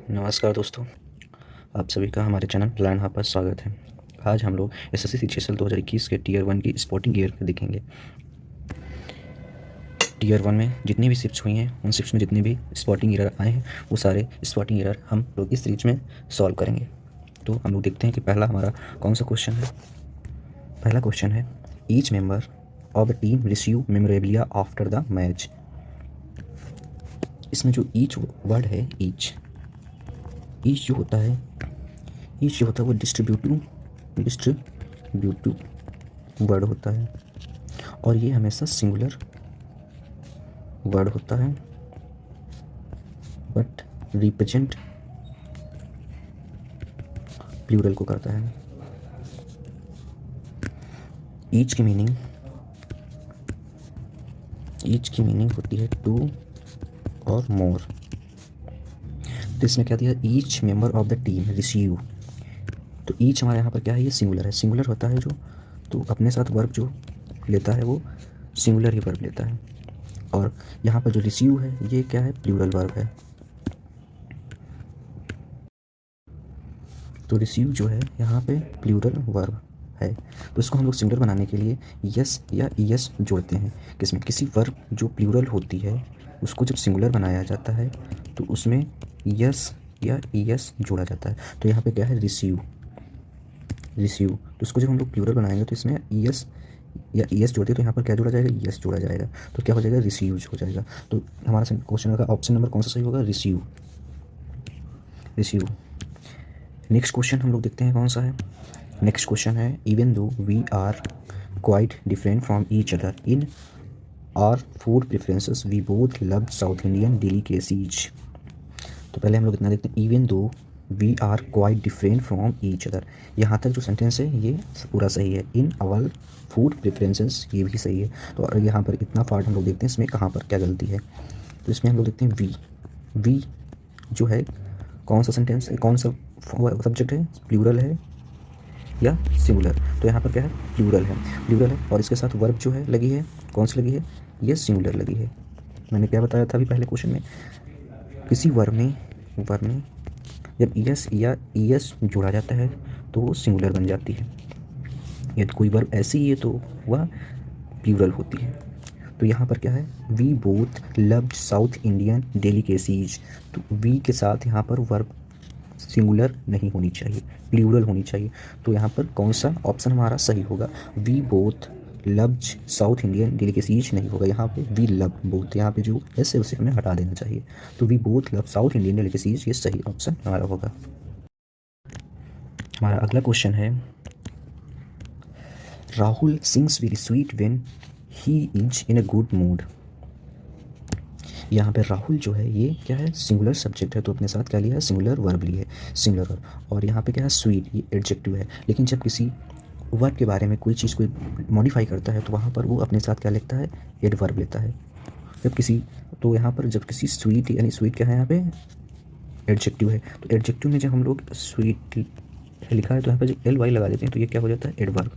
नमस्कार दोस्तों, आप सभी का हमारे चैनल लर्न हब पर स्वागत है। आज हम लोग एसएससी CGL 2021 के टीयर 1 की स्पॉटिंग ईयर देखेंगे। टीयर 1 में जितनी भी शिफ्ट्स हुई हैं उन शिफ्ट्स में जितने भी स्पॉटिंग एरर आए हैं वो सारे स्पॉटिंग एरर हम लोग इस सीरीज में सॉल्व करेंगे। तो हम लोग देखते हैं कि पहला हमारा कौन सा क्वेश्चन है। पहला क्वेश्चन है, each member of the team receive memorabilia after the match. इसमें जो ईच वर्ड है, ईच जो होता है वो डिस्ट्रीब्यूटिव वर्ड होता है और ये हमेशा सिंगुलर वर्ड होता है, बट रिप्रेजेंट प्लूरल को करता है। ईच की मीनिंग होती है टू और मोर। तो इसमें क्या दिया, each member of the team receive. तो ईच हमारे यहाँ पर क्या है, ये सिंगुलर है। सिंगुलर होता है जो, तो अपने साथ वर्ब जो लेता है वो सिंगुलर ही वर्ब लेता है। और यहाँ पर जो रिसीव है ये क्या है, प्लूरल वर्ब है। तो रिसीव जो है यहाँ पे प्लूरल वर्ब है। तो इसको हम लोग सिंगुलर बनाने के लिए यस या ईएस जोड़ते हैं। किसमें, किसी वर्ब जो प्लूरल होती है उसको जब सिंगुलर बनाया जाता है तो उसमें यस या ईएस जोड़ा जाता है। तो यहाँ पे क्या है, रिसीव। तो इसको जब हम लोग प्लूरल बनाएंगे तो इसमें ईएस या ईएस जोड़ते हैं तो यहाँ पर क्या जोड़ा जाएगा, ईएस जोड़ा जाएगा। तो क्या हो जाएगा, रिसीव हो जाएगा। तो हमारा क्वेश्चन का ऑप्शन नंबर कौन सा सही होगा, रिसीव। नेक्स्ट क्वेश्चन हम लोग देखते हैं कौन सा है। नेक्स्ट क्वेश्चन है, even though we are quite different from each other in our food preferences we both love South Indian delicacies. तो पहले हम लोग इतना देखते हैं, even though we are quite different from each other. यहाँ तक जो सेंटेंस है ये पूरा सही है। इन आवर फूड प्रेफरेंसेस ये भी सही है। तो और यहाँ पर इतना पार्ट हम लोग देखते हैं इसमें कहाँ पर क्या गलती है। तो इसमें हम लोग देखते हैं वी जो है कौन सा सेंटेंस है, कौन सा सब्जेक्ट है, प्लूरल है या सिंगुलर। तो यहाँ पर क्या है, प्लूरल है और इसके साथ वर्ब जो है लगी है, कौन सी लगी है, ये सिंगुलर लगी है। मैंने क्या बताया था अभी पहले क्वेश्चन में, किसी वर्ब में जब ईएस या ईएस जोड़ा जाता है तो वो सिंगुलर बन जाती है। यदि कोई वर्ब ऐसी है तो वह प्लूरल होती है। तो यहाँ पर क्या है, we both loved South Indian delicacies. तो वी के साथ यहाँ पर वर्ब सिंगुलर नहीं होनी चाहिए, प्लूरल होनी चाहिए। तो यहाँ पर कौन सा ऑप्शन हमारा सही होगा, we both loved South Indian delicacies नहीं होगा। यहाँ पे वी लव बोथ, यहाँ पे जो एस है उसे हमें हटा देना चाहिए। तो we both love South Indian delicacies ये सही ऑप्शन हमारा होगा। हमारा अगला क्वेश्चन है, Rahul sings very sweet when he is in a good mood. यहाँ पे राहुल जो है ये क्या है, सिंगुलर सब्जेक्ट है तो अपने साथ क्या लिया है, सिंगुलर वर्ब ली है, सिंगुलर वर्ब। और यहाँ पे क्या है, स्वीट, ये एडजेक्टिव है। लेकिन जब किसी वर्ब के बारे में कोई चीज़ कोई मॉडिफाई करता है तो वहाँ पर वो अपने साथ क्या लिखता है, एडवर्ब लेता है। जब किसी, तो यहाँ पर जब किसी स्वीट, यानी स्वीट क्या है यहाँ पे, एडजेक्टिव है। तो एडजेक्टिव में जब हम लोग स्वीट लिखा है तो यहाँ पर जब LY लगा देते हैं तो ये क्या हो जाता है, एडवर्ब,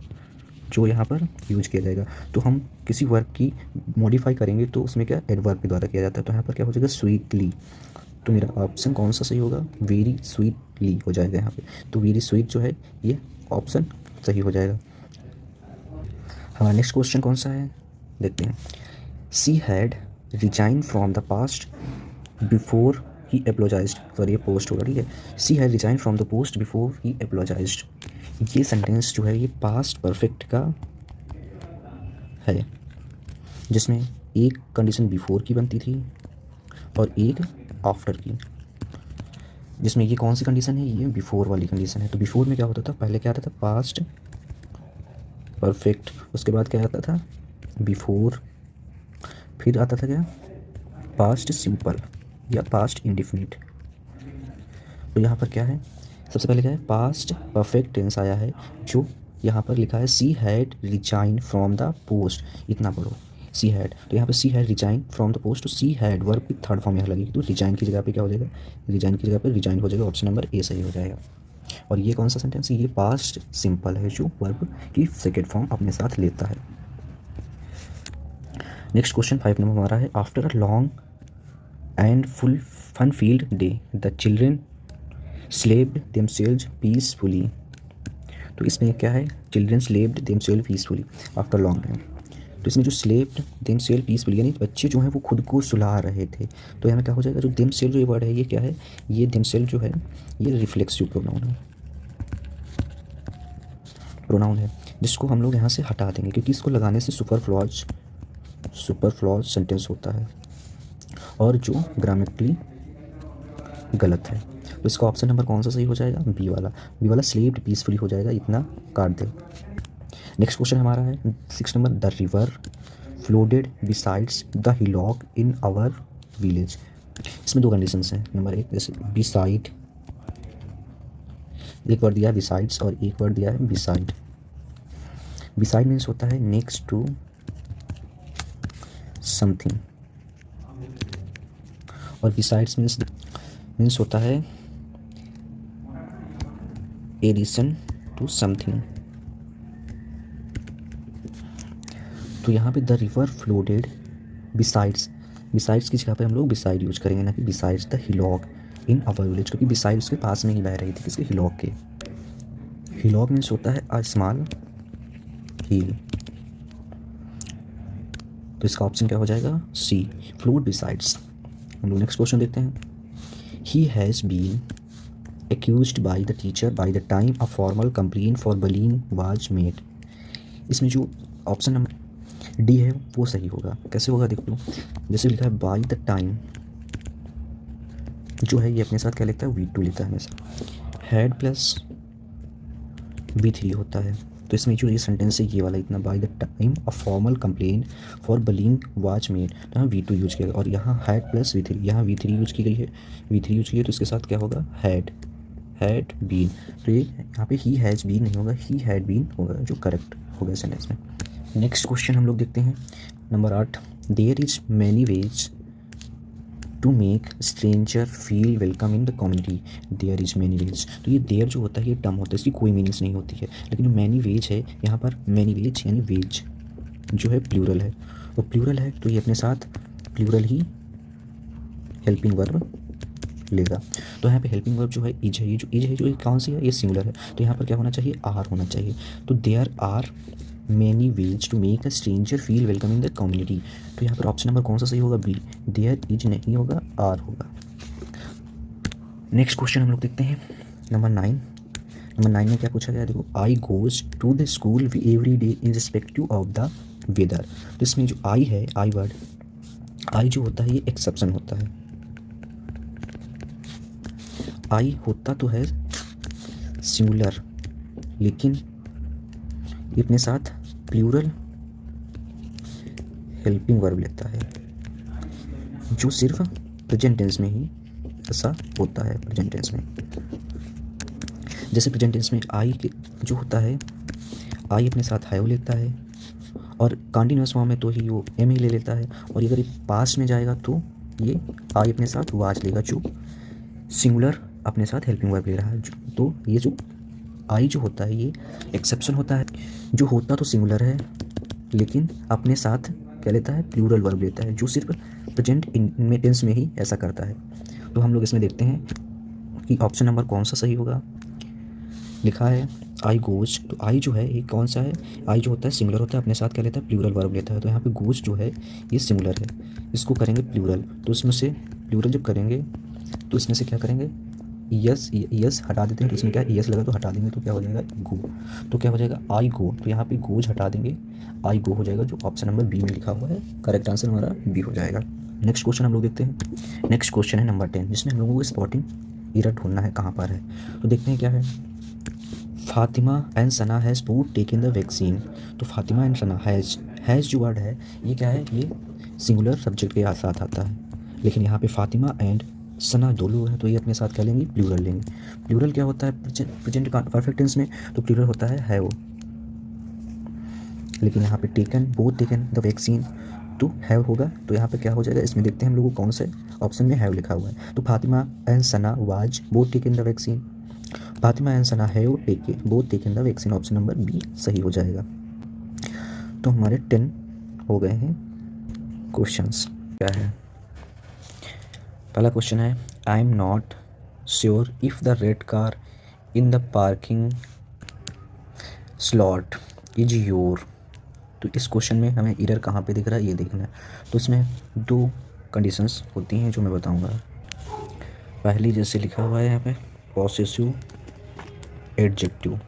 जो यहाँ पर यूज किया जाएगा। तो हम किसी वर्ब की मॉडिफाई करेंगे तो उसमें क्या, एडवर्ब के द्वारा किया जाता है। तो यहाँ पर क्या हो जाएगा, स्वीटली। तो मेरा ऑप्शन कौन सा सही होगा, वेरी स्वीटली हो जाएगा यहाँ पे। तो वेरी स्वीट जो है ये ऑप्शन सही हो जाएगा। हमारा नेक्स्ट क्वेश्चन कौन सा है, देखते हैं। She had resign from the past before he apologized. Sorry ये पोस्ट होगा, ठीक है। She had resign from the post before he apologized. ये सेंटेंस जो है ये पास्ट परफेक्ट का है, जिसमें एक कंडीशन बिफोर की बनती थी और एक आफ्टर की। जिसमें ये कौन सी कंडीशन है, ये बिफोर वाली कंडीशन है। तो बिफोर में क्या होता था, पहले क्या आता था, पास्ट परफेक्ट, उसके बाद क्या आता था, बिफोर, फिर आता था क्या, पास्ट सिंपल या पास्ट इंडिफिनिट। तो यहाँ पर क्या है, सबसे पहले क्या है, पास्ट परफेक्ट टेंस आया है, जो यहाँ पर लिखा है she had resign from the post. इतना पढ़ो, सी हैड, तो यहाँ पे सी had resign from the post. तो सी हैड वर्ब की थर्ड फॉर्म यहाँ लगेगी, तो रिजाइन की जगह पे क्या हो जाएगा, रिजाइन की जगह पे रिजाइन हो जाएगा। ऑप्शन नंबर ए सही हो जाएगा। और ये कौन सा सेंटेंस है, ये पास्ट सिंपल है जो वर्ब की सेकेंड फॉर्म अपने साथ लेता है। नेक्स्ट क्वेश्चन 5 नंबर हमारा है, after a long and full fun field day the children slaved themselves peacefully, तो इसमें क्या है, children slaved themselves peacefully after long time. तो इसमें जो स्लेव्ड देमसेल्व्स पीसफुली यानी बच्चे जो हैं वो खुद को सुला रहे थे, तो यहाँ क्या हो जाएगा, जो देमसेल्व्स जो ये वर्ड है ये क्या है, ये देमसेल्व्स जो है ये रिफ्लेक्सिव प्रोनाउन है जिसको हम लोग यहाँ से हटा देंगे क्योंकि इसको लगाने से सुपरफ्लॉज सेंटेंस होता है और जो ग्रामेटिकली गलत है। तो इसका ऑप्शन नंबर कौन सा सही हो जाएगा, बी वाला स्लीप्ड पीसफुली हो जाएगा, इतना काट दे। नेक्स्ट क्वेश्चन हमारा है 6 number, the river flooded besides the hillock in our village. इसमें दो कंडीशंस हैं, नंबर 1 जैसे बिसाइड, एक वर्ड दिया है बिसाइड्स और एक वर्ड दिया है बिसाइड। बिसाइड मीन्स होता है नेक्स्ट टू समथिंग और बिसाइड्स मीन्स होता है एडिशन टू समथिंग। तो यहाँ पे द रिवर फ्लोडेड बिसाइड्स की जगह पे हम लोग बिसाइड यूज करेंगे, ना कि besides the hillock in our village, क्योंकि बिसाइड उसके पास में ही बह रही थी, किसके, हिलॉक के। हिलॉक मीन्स होता है अ स्मॉल हिल। तो इसका ऑप्शन क्या हो जाएगा, सी, फ्लोड बिसाइड्स। हम लोग नेक्स्ट क्वेश्चन देखते हैं। He has been accused by the teacher by the time a formal complaint for bullying was made। इसमें जो ऑप्शन नंबर डी है वो सही होगा। कैसे होगा देख लो, जैसे लिखा है बाय द टाइम, जो है ये अपने साथ क्या लेता है, V2 लेता है हमेशा, हैड प्लस V3 होता है। तो इसमें जो ये सेंटेंस है ये वाला, इतना by the time a formal complaint for bullying was made, तो यहाँ V2 यूज किया गया और यहाँ हैड प्लस V3, यहाँ V3 यूज की गई है, V3 यूज की है तो इसके साथ क्या होगा, हैड बीन। तो ये यहाँ पे ही हैज़ बीन नहीं होगा, ही हैड बीन होगा, जो करेक्ट होगा सेंटेंस में। नेक्स्ट क्वेश्चन हम लोग देखते हैं number 8, there is many ways to make stranger feel welcome in the community, there is many ways. तो ये देयर जो होता है ये टर्म होता है, इसकी कोई मीनिंग्स नहीं होती है, लेकिन जो मैनी वेज है यहाँ पर, मैनी वेज यानी वेज जो है प्लूरल है, और प्लूरल है तो ये अपने साथ प्लूरल ही हेल्पिंग वर्ब लेगा। तो यहाँ पे हेल्पिंग वर्ब जो है इज है, ये जो इज है जो कौन सी है, ये सिंगुलर है, तो यहाँ पर क्या होना चाहिए, आर होना चाहिए। तो there are many ways to make a stranger feel welcome in the community. तो यहाँ पर ऑप्शन नंबर कौन सा सही होगा, बी, देयर इज नहीं होगा, आर होगा। नेक्स्ट क्वेश्चन हम लोग देखते हैं नंबर 9। नंबर 9 में क्या पूछा गया, देखो, I goes to the school every day in respective of the weather. तो इसमें जो आई है, आई वर्ड, आई जो होता है ये एक्सेप्शन होता है, आई होता तो है सिंगुलर लेकिन ये अपने साथ प्लूरल हेल्पिंग वर्ब लेता है, जो सिर्फ प्रेजेंट टेंस में ही ऐसा होता है। प्रेजेंट टेंस में, जैसे प्रेजेंट टेंस में आई के जो होता है, आई अपने साथ हैव लेता है, और कंटिन्यूअस फॉर्म में तो ही वो एम ही ले लेता है, और अगर ये पास्ट में जाएगा तो ये आई अपने साथ वाज लेगा, जो सिंगुलर अपने साथ हेल्पिंग वर्ब ले रहा है। तो ये जो आई जो होता है ये एक्सेप्शन होता है, जो होता तो सिंगुलर है लेकिन अपने साथ क्या लेता है, प्लूरल वर्ब लेता है, जो सिर्फ प्रेजेंट टेंस में ही ऐसा करता है। तो हम लोग इसमें देखते हैं कि ऑप्शन नंबर कौन सा सही होगा। लिखा है आई गोज, तो आई जो है ये कौन सा है, आई जो होता है सिंगुलर होता है, अपने साथ क्या लेता है, प्लूरल वर्ब लेता है। तो यहाँ पे गोज जो है ये सिंगुलर है, इसको करेंगे प्लूरल, तो इसमें से प्लूरल जब करेंगे तो इसमें से क्या करेंगे, यस हटा देते हैं, तो इसमें क्या यस लगा तो हटा देंगे, तो क्या हो जाएगा, गो। तो क्या हो जाएगा, आई गो, तो यहाँ पे गोज हटा देंगे, आई गो हो जाएगा, जो ऑप्शन नंबर बी में लिखा हुआ है। करेक्ट आंसर हमारा बी हो जाएगा। नेक्स्ट क्वेश्चन हम लोग देखते हैं। नेक्स्ट क्वेश्चन है नंबर 10, जिसमें हम लोगों को स्पॉटिंग एरर ढूंढना है कहाँ पर है। तो देखते हैं क्या है, Fatima and Sana has both taken the vaccine. तो फातिमा एंड सना, हैज़ जो वर्ड है ये क्या है, ये सिंगुलर सब्जेक्ट के साथ आता है, लेकिन यहाँ पे फातिमा एंड सना दो लोग हैं तो ये अपने साथ क्या लेंगे, प्लूरल लेंगे। प्लूरल क्या होता है प्रेजेंट परफेक्ट टेंस में, तो प्लूरल होता है वो, लेकिन यहाँ पे taken, both taken the vaccine तो हैव होगा। तो यहाँ पे क्या हो जाएगा, इसमें देखते हैं हम लोगों को कौन से ऑप्शन में हैव लिखा हुआ है। तो Fatima and Sana was both taken the vaccine, Fatima and Sana have taken both taken the vaccine, option number B सही हो जाएगा। तो हमारे 10 हो गए हैं क्वेश्चंस। क्या है, पहला क्वेश्चन है, I am not sure if the red car in the parking slot is your. तो इस क्वेश्चन में हमें एरर कहाँ पे दिख रहा है ये देखना है। तो इसमें दो कंडीशंस होती हैं जो मैं बताऊंगा। पहली जैसे लिखा हुआ है यहाँ पे पॉसेसिव एडजेक्टिव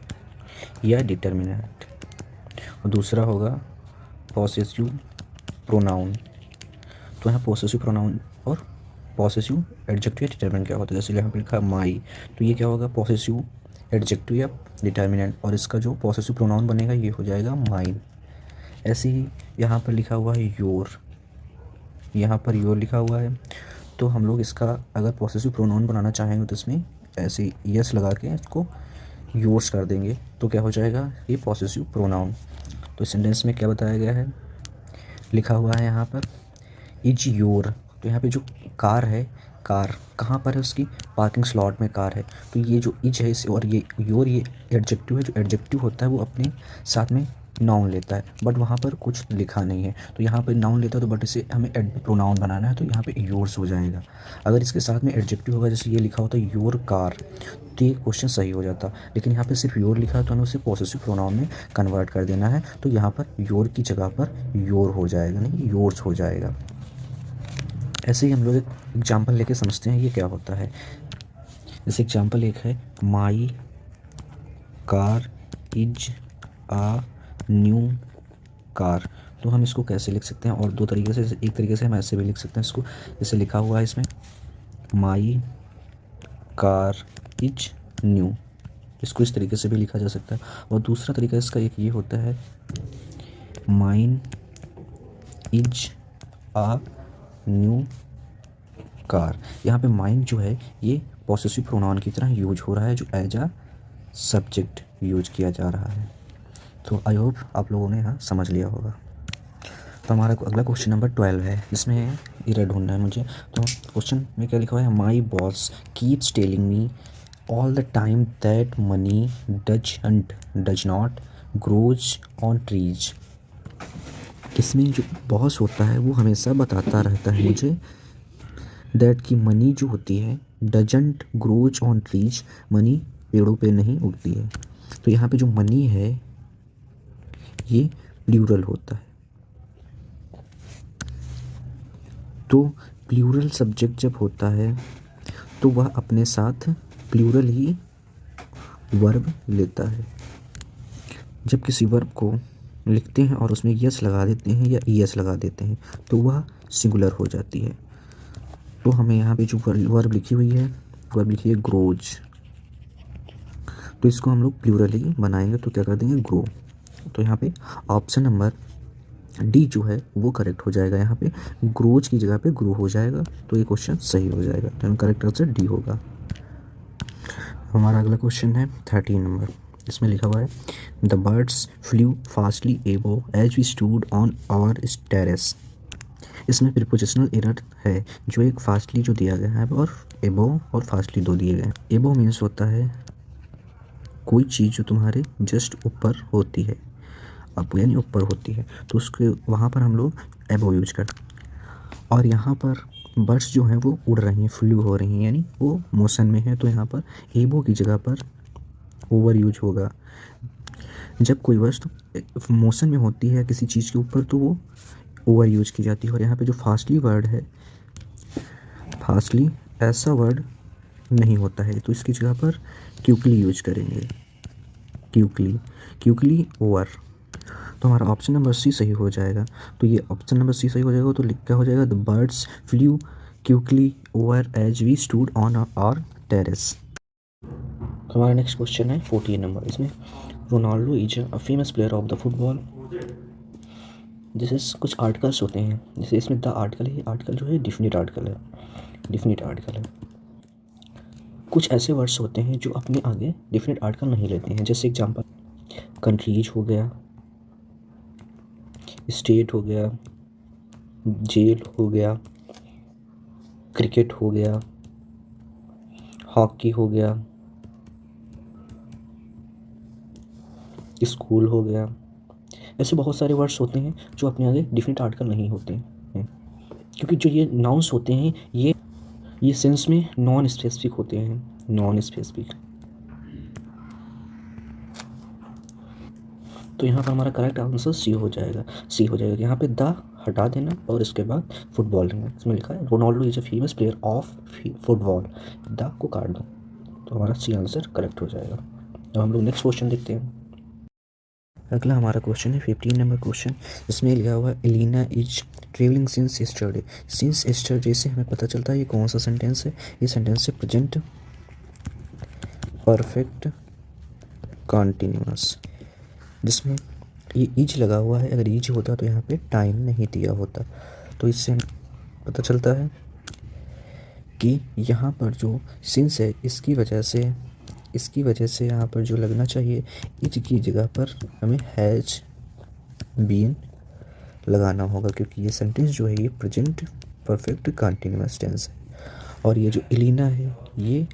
या डिटर्मिनेंट, और दूसरा होगा पॉसेसिव प्रोनाउन। तो यहाँ पॉसेसिव प्रोनाउन और पॉसेसिव एडजेक्टिव या डिटर्मिनेंट क्या होता है। जैसे यहाँ पे लिखा माई, तो ये क्या होगा पॉसेसिव एडजेक्टिव या डिटर्मिनेंट, और इसका जो पॉसेसिव प्रोनाउन बनेगा ये हो जाएगा माइन। ऐसे ही यहाँ पर लिखा हुआ है योर, यहाँ पर योर लिखा हुआ है, तो हम लोग इसका अगर पॉसेसिव प्रोनाउन बनाना चाहेंगे तो इसमें ऐसे यस लगा के इसको योर्स कर देंगे, तो क्या हो जाएगा ये पॉसेसिव प्रोनाउन। तो सेंटेंस में क्या बताया गया है, लिखा हुआ है यहाँ पर इज योर। तो यहाँ पे जो कार है, कार कहाँ पर है उसकी पार्किंग स्लॉट में कार है। तो ये जो इज है इस और ये योर ये एडजेक्टिव है, जो एडजेक्टिव होता है वो अपने साथ में नाउन लेता है, बट वहाँ पर कुछ लिखा नहीं है। तो यहाँ पर नाउन लेता है तो बट इसे हमें प्रोनाउन बनाना है, तो यहाँ पे योर्स हो जाएगा। अगर इसके साथ में एडजेक्टिव होगा जैसे ये लिखा होता है योर कार, तो ये क्वेश्चन सही हो जाता। लेकिन यहाँ पे सिर्फ योर लिखा है तो हमें उसे पॉसेसिव प्रोनाउन में कन्वर्ट कर देना है, तो यहाँ पर योर की जगह पर योर हो जाएगा, नहीं योर्स हो जाएगा। ऐसे ही हम लोग एक एग्जाम्पल लेके समझते हैं ये क्या होता है। जैसे एग्जाम्पल एक है my car is a new car. तो हम इसको कैसे लिख सकते हैं, और दो तरीके से, एक तरीके से हम ऐसे भी लिख सकते हैं इसको, जैसे लिखा हुआ है इसमें माई कार इज न्यू, इसको इस तरीके से भी लिखा जा सकता है। और दूसरा तरीका इसका एक ये होता है mine is a new car. यहाँ पे माइन जो है ये पॉसेसिव प्रोनाउन की तरह यूज हो रहा है, जो एज आ सब्जेक्ट यूज किया जा रहा है। तो आई होप आप लोगों ने यहाँ समझ लिया होगा। तो हमारा अगला क्वेश्चन नंबर 12 है, जिसमें एरर ढूंढना है मुझे। तो क्वेश्चन में क्या लिखा हुआ है my boss keeps telling me all the time that money does not grows on trees. इसमें जो बॉस होता है वो हमेशा बताता रहता है मुझे दैट की मनी जो होती है doesn't grows on trees, money पेड़ों पे नहीं उगती है। तो यहाँ पे जो मनी है ये प्लूरल होता है, तो प्लूरल सब्जेक्ट जब होता है तो वह अपने साथ प्लूरल ही वर्ब लेता है। जब किसी वर्ब को लिखते हैं और उसमें यस लगा देते हैं या ईएस लगा देते हैं तो वह सिंगुलर हो जाती है। तो हमें यहाँ पे जो वर्ब लिखी हुई है, वर्ब लिखी है ग्रोज, तो इसको हम लोग प्लूरल ही बनाएंगे, तो क्या कर देंगे ग्रो। तो यहाँ पे ऑप्शन नंबर डी जो है वो करेक्ट हो जाएगा, यहाँ पे ग्रोज की जगह पे ग्रो हो जाएगा, तो ये क्वेश्चन सही हो जाएगा। तो करेक्ट आंसर डी होगा। हमारा अगला क्वेश्चन है 13 नंबर, इसमें लिखा हुआ है the birds flew fastly above as we stood on our terrace. इसमें प्रीपोजिशनल एरर है, जो एक फास्टली जो दिया गया है और एबो और फास्टली दो दिए गए हैं। एबो मीन्स होता है कोई चीज़ जो तुम्हारे जस्ट ऊपर होती है, अब यानी ऊपर होती है, तो उसके वहाँ पर हम लोग एबो यूज करते हैं। और यहाँ पर बर्ड्स जो हैं वो उड़ रही हैं, फ्लू हो रही हैं, यानी वो मोशन में है, तो यहाँ पर एबो की जगह पर ओवर यूज होगा। जब कोई वस्तु मोशन में होती है किसी चीज़ के ऊपर तो वो ओवर यूज की जाती है। और यहाँ पे जो फास्टली वर्ड है, फास्टली ऐसा वर्ड नहीं होता है, तो इसकी जगह पर क्विकली यूज करेंगे, क्विकली ओवर। तो हमारा ऑप्शन नंबर सी सही हो जाएगा। तो ये ऑप्शन नंबर सी सही हो जाएगा, तो क्या हो जाएगा the birds flew quickly over as we stood on our terrace. हमारा नेक्स्ट क्वेश्चन है 14 नंबर, इसमें Ronaldo is a famous player of the football. जैसे कुछ आर्टिकल्स होते हैं, जैसे इसमें द आर्टिकल है, आर्टिकल जो है डिफिनिट आर्टिकल है, डिफिनिट आर्टिकल है। कुछ ऐसे वर्ड्स होते हैं जो अपने आगे डिफिनिट आर्टिकल नहीं लेते हैं, जैसे एग्जांपल कंट्रीज हो गया, स्टेट हो गया, जेल हो गया, क्रिकेट हो गया, हॉकी हो गया, स्कूल हो गया। ऐसे बहुत सारे वर्ड्स होते हैं जो अपने आगे डिफिनिट आर्टिकल नहीं होते हैं, क्योंकि जो ये नाउन्स होते हैं ये ये सेंस में नॉन स्पेसिफिक होते हैं, नॉन स्पेसिफिक। तो यहाँ पर हमारा करेक्ट आंसर सी हो जाएगा, सी हो जाएगा। यहाँ पे द हटा देना और इसके बाद फुटबॉल लेना। इसमें लिखा है Ronaldo is a famous player of football, the को काट दो तो हमारा सी आंसर करेक्ट हो जाएगा। अब हम लोग नेक्स्ट क्वेश्चन देखते हैं। अगला हमारा क्वेश्चन है 15 नंबर क्वेश्चन, जिसमें लिखा हुआ है Elina is travelling since yesterday. Since yesterday से हमें पता चलता है ये कौन सा सेंटेंस है। ये सेंटेंस है प्रेजेंट परफेक्ट कॉन्टिन्यूअस, जिसमें ये इज लगा हुआ है। अगर इज होता तो यहाँ पे टाइम नहीं दिया होता। तो इससे पता चलता है कि यहाँ पर जो सिंस है इसकी वजह से यहाँ पर जो लगना चाहिए इज की जगह पर हमें हैज बीन लगाना होगा, क्योंकि ये सेंटेंस जो है ये प्रेजेंट परफेक्ट कंटिन्यूअस टेंस है। और ये जो एलिना है ये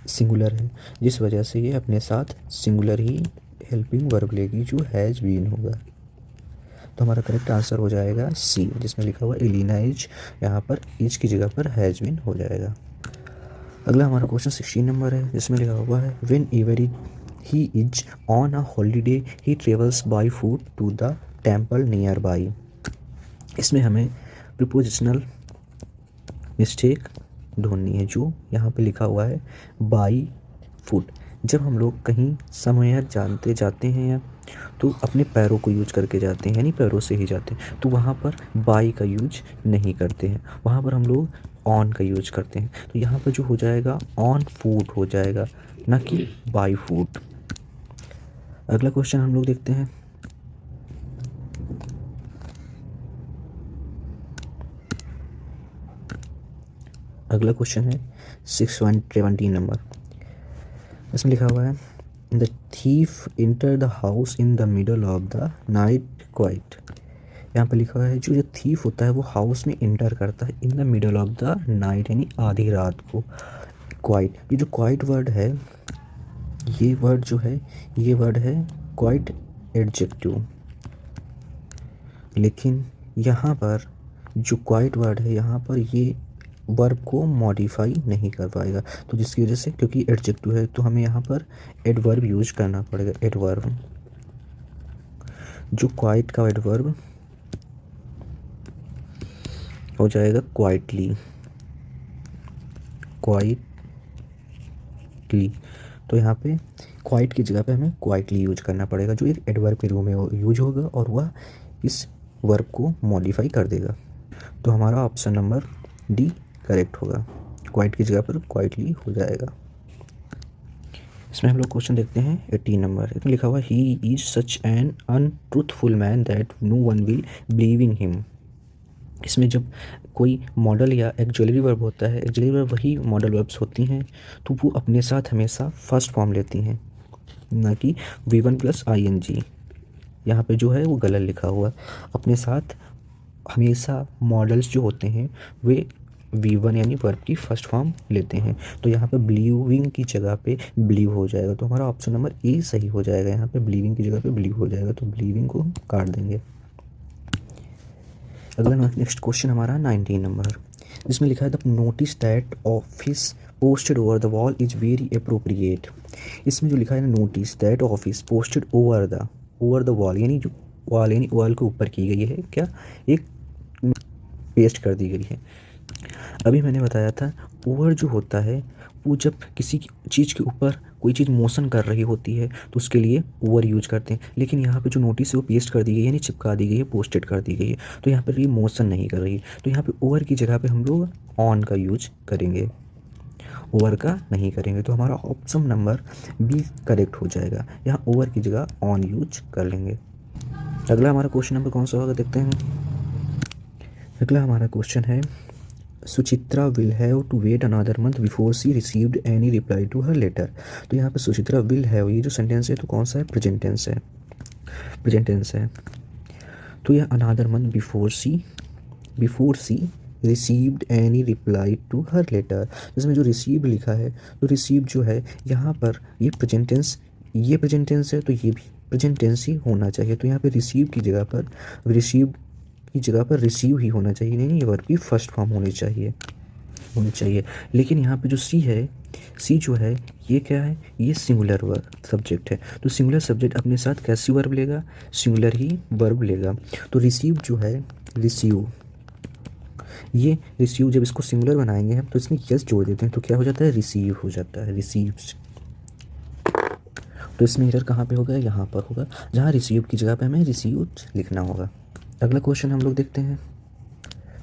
सिंगुलर है, जिस वजह से ये अपने साथ सिंगुलर ही हेल्पिंग वर्ब लेगी जो हैज बीन होगा। तो हमारा करेक्ट आंसर हो जाएगा सी, जिसमें लिखा हुआ एलिना इज, यहाँ पर इज की जगह पर हैज बीन हो जाएगा। अगला हमारा क्वेश्चन 16 नंबर है, जिसमें लिखा हुआ है whenever he is on a holiday he travels by foot to the temple nearby. इसमें हमें प्रीपोजिशनल मिस्टेक ढूंढनी है, जो यहाँ पे लिखा हुआ है बाई फुट। जब हम लोग कहीं समवेयर जानते जाते हैं या तो अपने पैरों को यूज करके जाते हैं, यानी पैरों से ही जाते हैं, तो वहाँ पर बाई का यूज नहीं करते हैं, वहाँ पर हम लोग ऑन का यूज करते हैं। तो यहाँ पर जो हो जाएगा ऑन फूट हो जाएगा, ना कि बाई फूट। अगला क्वेश्चन हम लोग देखते हैं। अगला क्वेश्चन है 617 नंबर, इसमें लिखा हुआ है the thief enter the house in the middle of the night quite. यहाँ पर लिखा हुआ है जो थीफ होता है वो हाउस में इंटर करता है इन the middle of the night, यानी आधी रात को। क्वाइट, ये जो क्वाइट वर्ड है, ये वर्ड जो है ये वर्ड है क्वाइट एडजेक्टिव, लेकिन यहाँ पर जो क्वाइट वर्ड है यहाँ पर ये वर्ब को मॉडिफाई नहीं कर पाएगा। तो जिसकी वजह से, क्योंकि एडजेक्टिव है, तो हमें यहाँ पर एडवर्ब यूज करना पड़ेगा। एडवर्ब, जो क्वाइट का एडवर्ब हो जाएगा क्वाइटली, क्वाइटली। तो यहाँ पे क्वाइट की जगह पे हमें क्वाइटली यूज करना पड़ेगा, जो एक एडवर्ब के रूप में यूज होगा और वह इस वर्ब को मॉडिफाई कर देगा। तो हमारा ऑप्शन नंबर डी करेक्ट होगा, क्वाइट की जगह पर क्वाइटली हो जाएगा। इसमें हम लोग क्वेश्चन देखते हैं 18 नंबर, इसमें लिखा हुआ he is such an untruthful man that no one will believing him. इसमें जब कोई मॉडल या एक्जुअलरी वर्ब होता है, एक्जुअलरी वर्ब वही मॉडल वर्ब्स होती हैं, तो वो अपने साथ हमेशा फर्स्ट फॉर्म लेती हैं, ना कि V1 + ING। यहाँ पे जो है वो गलत लिखा हुआ, अपने साथ हमेशा मॉडल्स जो होते हैं वे V1 यानी वर्ब की फर्स्ट फॉर्म लेते हैं। तो यहाँ पे बिलीविंग की जगह पे बिलीव हो जाएगा, तो हमारा ऑप्शन नंबर ए सही हो जाएगा। यहाँ पे बिलीविंग की जगह पे बिलीव हो जाएगा, तो बिलीविंग को काट देंगे। अगला नेक्स्ट क्वेश्चन हमारा 19 नंबर, जिसमें लिखा है the notice that office posted over the wall is very appropriate. इसमें जो लिखा है ना notice that office posted over the wall, यानी जो वॉल यानी वॉल के ऊपर की गई है, क्या एक पेस्ट कर दी गई है। अभी मैंने बताया था ओवर जो होता है वो जब किसी चीज़ के ऊपर कोई चीज़ मोशन कर रही होती है तो उसके लिए ओवर यूज करते हैं, लेकिन यहाँ पे जो नोटिस है वो पेस्ट कर दी गई है, यानी चिपका दी गई है, पोस्टेड कर दी गई है, तो यहाँ पर ये मोशन नहीं कर रही। तो यहाँ पे ओवर की जगह पे हम लोग ऑन का यूज करेंगे, ओवर का नहीं करेंगे। तो हमारा ऑप्शन नंबर बी करेक्ट हो जाएगा, यहाँ ओवर की जगह ऑन यूज कर लेंगे। अगला हमारा क्वेश्चन नंबर कौन सा होगा देखते हैं। अगला हमारा क्वेश्चन है Suchitra will have to wait another month before she received any reply to her letter. तो यहाँ पे सुचित्रा विल हैव, ये जो सेंटेंस है तो कौन सा है, प्रेजेंट टेंस है, प्रेजेंट टेंस है। तो यह another month before she received any reply to her letter, जिसमें जो रिसीव्ड लिखा है तो रिसीव जो है यहाँ पर ये प्रेजेंट टेंस, ये प्रेजेंट टेंस है तो ये भी प्रेजेंट टेंस ही होना चाहिए। तो यहाँ पे रिसीव की जगह पर रिसीव ही होना चाहिए, नहीं ये वर्ब की फर्स्ट फॉर्म होनी चाहिए। होनी चाहिए। लेकिन यहाँ पे जो सी है, सी जो है ये क्या है, ये सिंगुलर वर्ब सब्जेक्ट है। तो सिंगुलर सब्जेक्ट अपने साथ कैसी वर्ब लेगा, सिंगुलर ही वर्ब लेगा। तो रिसीव जो है, रिसीव, ये रिसीव जब इसको सिंगुलर बनाएंगे हम तो इसमें यस जोड़ देते हैं तो क्या हो जाता है, रिसीव हो जाता है, रिसीव्स। तो इसमें एरर कहाँ पे होगा, यहाँ पर होगा, जहाँ रिसीव की जगह पे हमें रिसीव्ड लिखना होगा। अगला क्वेश्चन हम लोग देखते हैं।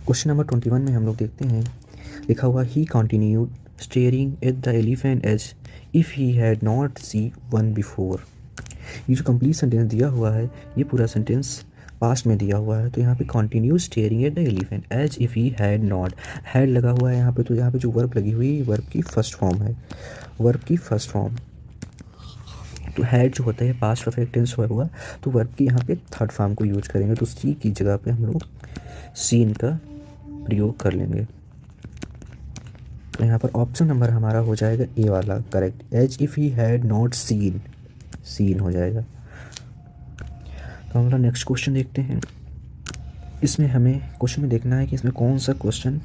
क्वेश्चन नंबर 21 में हम लोग देखते हैं, लिखा हुआ he continued staring at the elephant as if he had not see one before. ये जो कंप्लीट सेंटेंस दिया हुआ है, ये पूरा सेंटेंस पास्ट में दिया हुआ है। तो यहाँ पे continue staring at the elephant as if he had not, had लगा हुआ है यहाँ पे, तो यहाँ पे जो वर्ब लगी हुई वर्ब की फर्स्ट फॉर्म है, वर्ब की फर्स्ट फॉर्म। तो हैड जो होता है पास्ट परफेक्ट टेंस हुआ, तो वर्ब की यहाँ पे थर्ड फॉर्म को यूज करेंगे, तो सी की जगह पे हम लोग सीन का प्रयोग कर लेंगे। तो यहाँ पर ऑप्शन नंबर हमारा हो जाएगा ए वाला correct, as if he had not seen, seen हो जाएगा। तो हमारा नेक्स्ट क्वेश्चन देखते हैं। इसमें हमें क्वेश्चन में देखना है कि इसमें कौन सा क्वेश्चन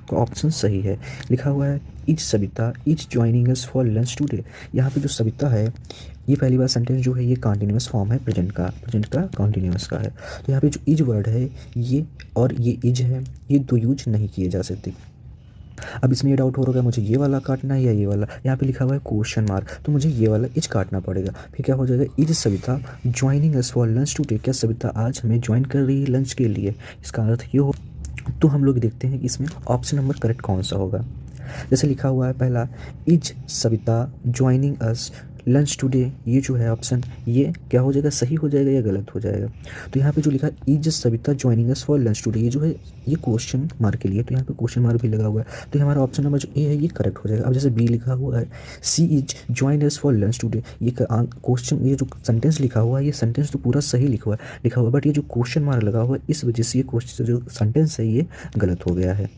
का ऑप्शन सही है। लिखा हुआ है is Savita is joining us for lunch today. यहाँ पे जो सविता है, ये पहली बार सेंटेंस जो है ये कॉन्टिन्यूस फॉर्म है, प्रेजेंट का कॉन्टिन्यूस का है। तो यहाँ पे जो इज वर्ड है ये और ये इज है, ये दो यूज नहीं किए जा सकते। अब इसमें ये डाउट हो रहा है मुझे ये वाला काटना है या ये वाला, यहाँ पे लिखा हुआ है क्वेश्चन मार्क, तो मुझे ये वाला इज काटना पड़ेगा। फिर क्या हो जाएगा, is Savita joining us for lunch today, क्या सविता आज हमें ज्वाइन कर रही है लंच के लिए, इसका अर्थ ये हो। तो हम लोग देखते हैं कि इसमें ऑप्शन नंबर करेक्ट कौन सा होगा। जैसे लिखा हुआ है पहला, is Savita joining us lunch today, ये जो है ऑप्शन, ये क्या हो जाएगा, सही हो जाएगा या गलत हो जाएगा। तो यहाँ पे जो लिखा है is Savita joining us for lunch today, ये जो है ये क्वेश्चन मार्क के लिए, तो यहाँ पे क्वेश्चन मार्क भी लगा हुआ है, तो हमारा ऑप्शन नंबर जो ए है ये करेक्ट हो जाएगा। अब जैसे बी लिखा हुआ है she is join us for lunch today, ये क्वेश्चन, ये जो सेंटेंस लिखा हुआ है ये सेंटेंस तो पूरा सही लिखा हुआ है, बट ये जो क्वेश्चन मार्क लगा हुआ है इस वजह से ये क्वेश्चन जो सेंटेंस है ये गलत हो गया है।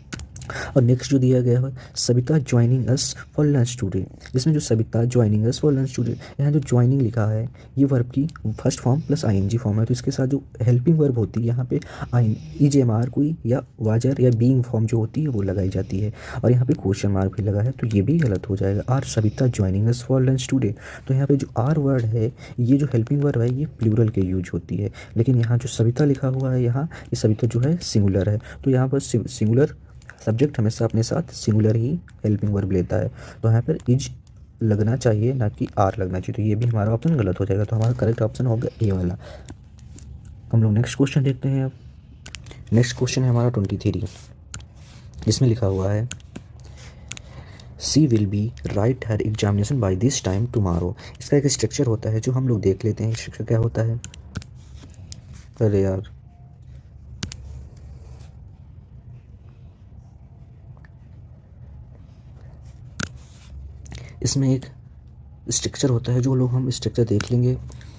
और नेक्स्ट जो दिया गया है Savita joining us for lunch today, जिसमें जो Savita joining us for lunch today, यहाँ जो ज्वाइनिंग लिखा है ये वर्ब की first form plus ING form है, तो इसके साथ जो हेल्पिंग वर्ब होती है यहाँ पे ईजेएमआर कोई या वाजर या बीइंग फॉर्म जो होती है वो लगाई जाती है, और यहाँ पे क्वेश्चन मार्क भी लगा है, तो ये भी गलत हो जाएगा। Are Savita joining us for lunch today, तो यहाँ पे जो आर वर्ड है ये जो हेल्पिंग वर्ब है ये प्लूरल के यूज होती है, लेकिन यहाँ जो सविता लिखा हुआ है यहाँ ये सविता जो है सिंगुलर है, तो यहाँ पर सिंगुलर सब्जेक्ट हमेशा अपने साथ सिंगुलर ही हेल्पिंग वर्ब लेता है, तो यहाँ पर इज लगना चाहिए ना कि आर लगना चाहिए, तो ये भी हमारा ऑप्शन गलत हो जाएगा। तो हमारा करेक्ट ऑप्शन होगा ए वाला। हम लोग नेक्स्ट क्वेश्चन देखते हैं। अब नेक्स्ट क्वेश्चन है हमारा 23, जिसमें लिखा हुआ है she will be write her examination by this time tomorrow. इसका एक स्ट्रक्चर होता है जो हम लोग देख लेते हैं, स्ट्रक्चर क्या होता है। अरे यार, इसमें एक स्ट्रक्चर होता है जो लोग हम स्ट्रक्चर देख लेंगे।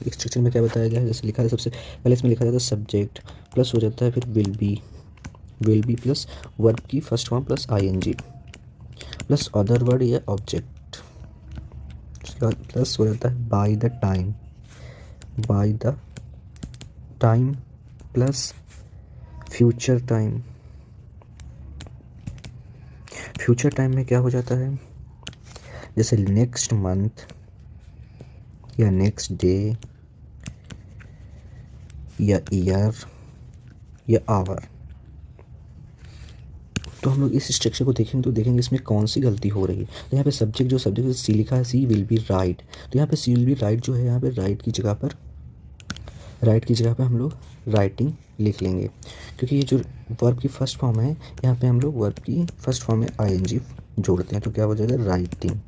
एक स्ट्रक्चर में क्या बताया गया है, जैसे लिखा है सबसे पहले इसमें लिखा जाता है सब्जेक्ट प्लस हो जाता है फिर विल बी प्लस वर्ब की first form plus ING plus other word या ऑब्जेक्ट, उसके बाद प्लस हो जाता है by the time plus future time में क्या हो जाता है, जैसे नेक्स्ट मंथ या नेक्स्ट डे या ईयर या आवर। तो हम लोग इस स्ट्रक्चर को देखेंगे तो देखेंगे इसमें कौन सी गलती हो रही है। तो यहाँ पे सब्जेक्ट सी लिखा है सी विल बी राइट, तो यहाँ पे सी विल बी राइट जो है यहाँ पे राइट की जगह पर हम लोग राइटिंग लिख लेंगे, क्योंकि ये जो वर्ब की फर्स्ट फॉर्म है यहाँ पे हम लोग वर्ब की फर्स्ट फॉर्म में आईएनजी जोड़ते हैं, तो क्या हो जाएगा राइटिंग।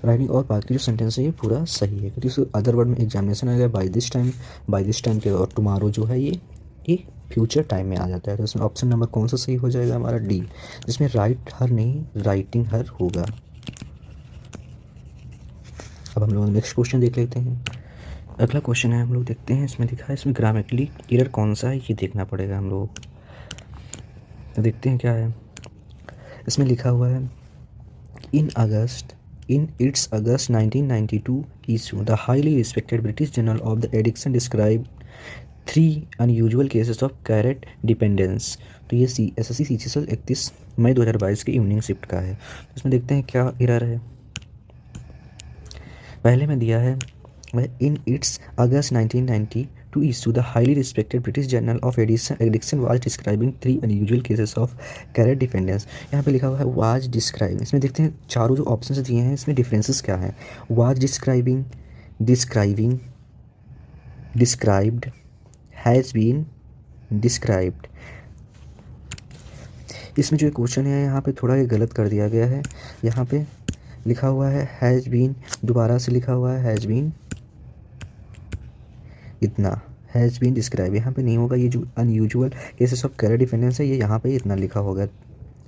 और बाकी जो सेंटेंस है ये पूरा सही है, क्योंकि अदर वर्ड में एग्जामिनेशन आएगा बाय दिस टाइम के, और टुमारो जो है ये फ्यूचर टाइम में आ जाता है। तो इसमें ऑप्शन नंबर कौन सा सही हो जाएगा हमारा डी, जिसमें राइट हर नहीं राइटिंग हर होगा। अब हम लोग नेक्स्ट क्वेश्चन देख लेते हैं। अगला क्वेश्चन है हम लोग देखते हैं, इसमें दिखा है इसमें ग्रामेटिकली एरर कौन सा है ये देखना पड़ेगा हम लोग। तो देखते हैं क्या है। इसमें लिखा हुआ है In its August 1992 issue, the highly respected British Journal of the Addiction described 3 unusual cases of carrot dependence। तो ये SSC CGL 31 मई 2022 की इवनिंग शिफ्ट का है। तो इसमें देखते हैं क्या एरर है। पहले में दिया है in its August 1990 to issue the highly respected British Journal of Addiction was describing 3 unusual cases of carrot dependence। यहाँ पे लिखा हुआ है was describing। इसमें देखते हैं चारों जो ऑप्शंस दिए हैं इसमें डिफरेंसेस क्या हैं। was describing, describing, described, has been described। इसमें जो क्वेश्चन है यहाँ पे थोड़ा ये गलत कर दिया गया है। यहाँ पे लिखा हुआ है हैज़ बीन, दोबारा से लिखा हुआ है हैज़ बीन इतना, हैज़ बीन डिस्क्राइब यहाँ पे नहीं होगा। ये जो unusual cases of caret dependence है ये यहाँ पे इतना लिखा होगा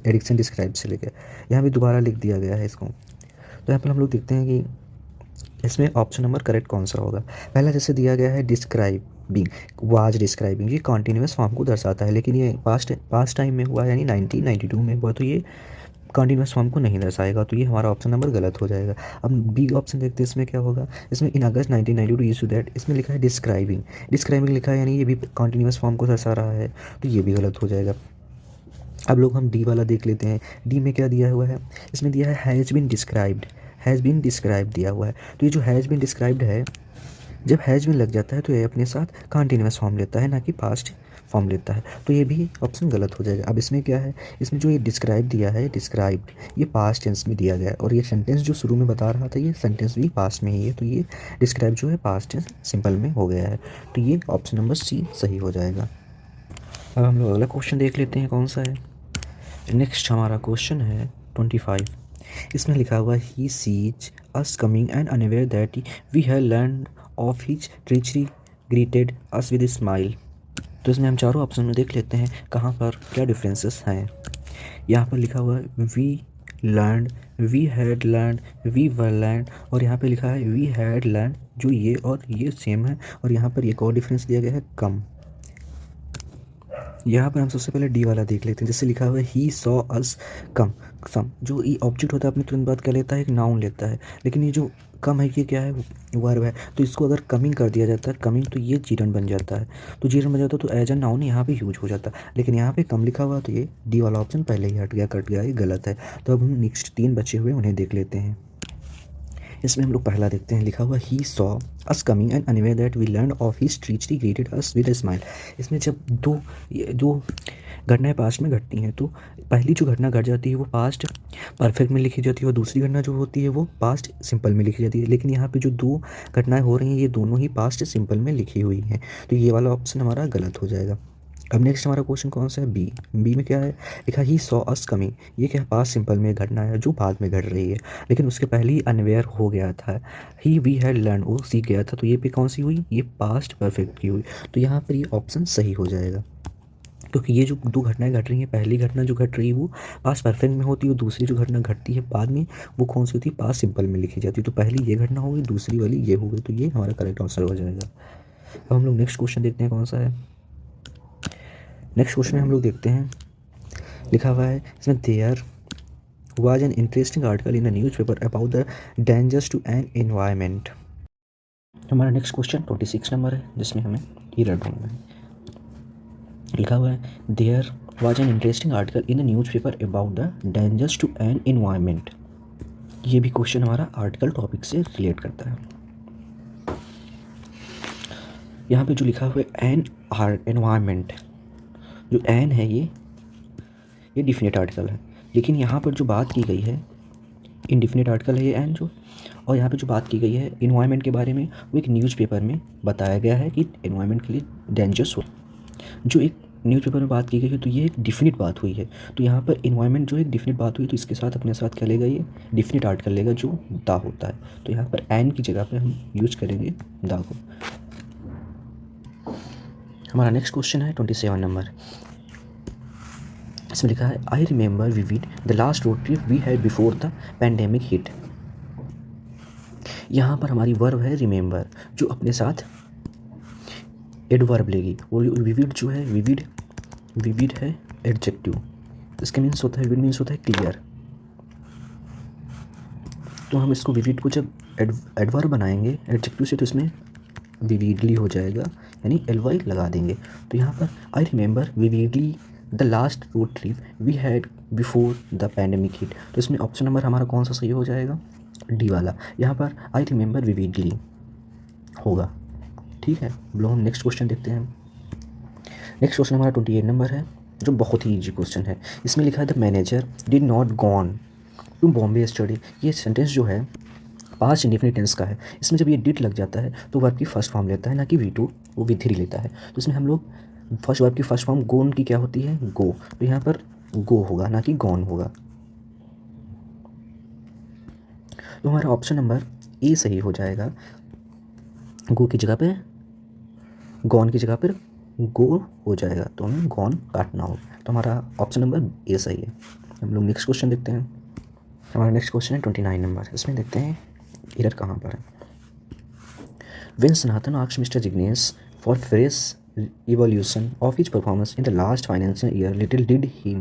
एडिक्शन डिस्क्राइब से लेकर, यहाँ पे दोबारा लिख दिया गया है इसको। तो यहाँ पर हम लोग देखते हैं कि इसमें ऑप्शन नंबर करेक्ट कौन सा होगा। पहला जैसे दिया गया है डिस्क्राइबिंग, वाज डिस्क्राइबिंग, ये कॉन्टीन्यूअस फॉर्म को दर्शाता है, लेकिन ये पास्ट टाइम में हुआ यानी 1992 में हुआ, तो ये कॉन्टीन्यूअस फॉर्म को नहीं दर्शाएगा। तो ये हमारा ऑप्शन नंबर गलत हो जाएगा। अब बी ऑप्शन देखते हैं इसमें क्या होगा। इसमें इन अगस्त 1992 इशू दैट, इसमें लिखा है डिस्क्राइबिंग, डिस्क्राइबिंग लिखा है यानी ये भी कॉन्टीन्यूअस फॉर्म को दर्शा रहा है, तो ये भी गलत हो जाएगा। अब लोग हम डी वाला देख लेते हैं। डी में क्या दिया हुआ है, इसमें दिया है has been described, has been describe दिया हुआ है। तो ये जो हैज़ बीन डिस्क्राइब्ड है, जब हैज़ बीन लग जाता है तो ये अपने साथ कॉन्टीन्यूअस फॉर्म लेता है, ना कि पास्ट फॉर्म लेता है, तो ये भी ऑप्शन गलत हो जाएगा। अब इसमें क्या है, इसमें जो ये डिस्क्राइब दिया है, डिस्क्राइब्ड, ये पास्ट टेंस में दिया गया है, और ये सेंटेंस जो शुरू में बता रहा था ये सेंटेंस भी पास्ट में ही है, तो ये डिस्क्राइब जो है पास्ट टेंस सिंपल में हो गया है, तो ये ऑप्शन नंबर सी सही हो जाएगा। अब हम लोग अगला क्वेश्चन देख लेते हैं कौन सा है। नेक्स्ट हमारा क्वेश्चन है 25। इसमें लिखा हुआ he sees us coming and unaware that we have learn of his treachery greeted us with smile. तो इसमें हम चारों ऑप्शन में देख लेते हैं कहाँ पर क्या डिफरेंसेस हैं। यहाँ पर लिखा हुआ है we learn, we had learn, we were learn, और यहाँ पे लिखा है वी हैड लर्न, जो ये और ये सेम है, और यहाँ पर एक और डिफरेंस दिया गया है कम। यहाँ पर हम सबसे पहले डी वाला देख लेते हैं। जैसे लिखा हुआ है ही सॉ अस कम, सम जो ये ऑब्जेक्ट होता है अपनी तुरंत बात क्या लेता है, एक नाउन लेता है, लेकिन ये जो कम है ये क्या है, वर्ब है, तो इसको अगर कमिंग कर दिया जाता है, कमिंग, तो ये जीरन बन जाता है, तो जीरन बन जाता है तो एज अ नाउन यहाँ पे यूज हो जाता है, लेकिन यहाँ पे कम लिखा हुआ तो ये डी वाला ऑप्शन पहले ही हट गया, कट गया, ये गलत है। तो अब हम नेक्स्ट 3 बचे हुए उन्हें देख लेते हैं। इसमें हम लोग पहला देखते हैं, लिखा हुआ he saw us coming and unaware that we learn of his treachery greeted us with a smile. इसमें जब दो घटनाएं पास्ट में घटती हैं, तो पहली जो घटना घट जाती है वो पास्ट परफेक्ट में लिखी जाती है, और दूसरी घटना जो होती है वो पास्ट सिंपल में लिखी जाती है, लेकिन यहाँ पे जो 2 घटनाएं हो रही हैं ये दोनों ही पास्ट सिंपल में लिखी हुई हैं, तो ये वाला ऑप्शन हमारा गलत हो जाएगा। अब नेक्स्ट हमारा क्वेश्चन कौन सा है, बी। बी में क्या है, लिखा ही सॉ अस कमिंग, ये क्या पास्ट सिंपल में घटना है जो बाद में घट रही है, लेकिन उसके पहले ही अनवेयर हो गया था, ही वी हैड लर्न, वो सीख गया था, तो ये पे कौन सी हुई, ये पास्ट परफेक्ट की हुई, तो यहाँ पर ये ऑप्शन सही हो जाएगा, क्योंकि ये जो 2 घटनाएं घट रही हैं, पहली घटना जो घट रही है वो पास्ट परफेक्ट में होती है, और दूसरी जो घटना घटती है बाद में वो कौन सी होती है, पास्ट सिंपल में लिखी जाती है, तो पहली ये घटना हो गई, दूसरी वाली ये हो गई, तो ये हमारा करेक्ट आंसर हो जाएगा। अब हम लोग नेक्स्ट क्वेश्चन देखते हैं कौन सा है। नेक्स्ट क्वेश्चन में हम लोग देखते हैं, लिखा हुआ है इसमें there was an interesting article in the newspaper about the dangers to an environment. हमारा नेक्स्ट क्वेश्चन 26 नंबर है, जिसमें हमें एरर ढूंढना है। लिखा हुआ है there was an interesting article in the newspaper about the dangers to an environment. ये भी क्वेश्चन हमारा आर्टिकल टॉपिक से रिलेट करता है। यहाँ पे जो लिखा हुआ है एन एनवायरनमेंट, जो एन है ये डिफिनेट आर्टिकल है, लेकिन यहाँ पर जो बात की गई है इनडिफिनेट आर्टिकल है ये एन जो, और यहाँ पे जो बात की गई है इन्वायरमेंट के बारे में वो एक न्यूज़पेपर में बताया गया है कि इन्वायरमेंट के लिए डेंजरस हो, जो एक न्यूज़पेपर में बात की गई है, तो ये एक डिफिनिट बात हुई है, तो यहाँ पर इन्वायरमेंट जो एक डिफिनिट बात हुई तो इसके साथ अपने साथ क्या लेगा, ये डिफिनिट आर्टिकल लेगा जो दा होता है, तो यहाँ पर एन की जगह पर हम यूज करेंगे दा को। हमारा नेक्स्ट क्वेश्चन है 27 नंबर। इसमें लिखा है I remember vivid the last road trip we had before the pandemic hit. यहाँ पर हमारी वर्ब है रिमेंबर, जो अपने साथ एडवर्ब लेगी, और विविड जो है विविड है एडजेक्टिव, इसका मीन्स होता है, विविड मीन्स होता है क्लियर, तो हम इसको विविड को जब एडवर्ब बनाएंगे एडजेक्टिव से तो इसमें विविडली हो जाएगा, यानी एल वाई लगा देंगे, तो यहाँ पर I remember vividly the last road trip we had before the pandemic hit. तो इसमें ऑप्शन नंबर हमारा कौन सा सही हो जाएगा, डी वाला। यहाँ पर आई रिमेंबर विविडली होगा। ठीक है, हम लोग नेक्स्ट क्वेश्चन देखते हैं। नेक्स्ट क्वेश्चन हमारा 28 नंबर है, जो बहुत ही इजी क्वेश्चन है। इसमें लिखा है the manager did not gone to Bombay study. ये सेंटेंस जो है पास्ट इंडेफिनिट टेंस का है। इसमें जब ये डिड लग जाता है तो वर्ब की फर्स्ट फॉर्म लेता है, ना कि V2 वो V3 लेता है। तो इसमें हम लोग फर्स्ट वर्ब की फर्स्ट फॉर्म गोन की क्या होती है, गो। तो यहाँ पर गो होगा, ना कि गॉन होगा। तो हमारा ऑप्शन नंबर ए सही हो जाएगा। गो की जगह पे गॉन की जगह पर गो हो जाएगा, तो हमें गॉन काटना होगा। तो हमारा ऑप्शन नंबर ए सही है। हम लोग नेक्स्ट क्वेश्चन देखते हैं। हमारा नेक्स्ट क्वेश्चन है 29 नंबर। इसमें देखते हैं एरर कहाँ पर है। When Sanatan asked Mr. Jignesh for fresh evaluation of his performance in the last financial year, little did he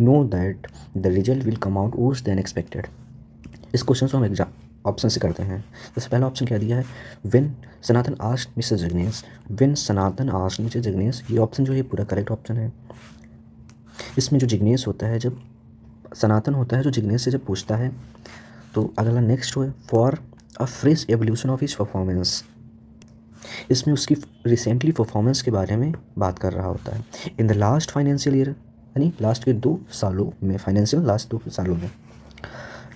know that the result will come out worse than expected. इस question को हम exam option से करते हैं। सबसे पहला option क्या दिया है, when Sanatan asked mister Jignesh. When Sanatan asked mister Jignesh, ये ऑप्शन जो है पूरा करेक्ट ऑप्शन है। इसमें जो जिग्नेश होता है, जब सनातन होता है जो जिग्नेश से जब पूछता है, तो अगला नेक्स्ट हो for a fresh evolution of his performance. इसमें उसकी रिसेंटली परफॉर्मेंस के बारे में बात कर रहा होता है। इन द लास्ट फाइनेंशियल ईयर, यानी लास्ट के 2 सालों में, फाइनेंशियल लास्ट 2 सालों में।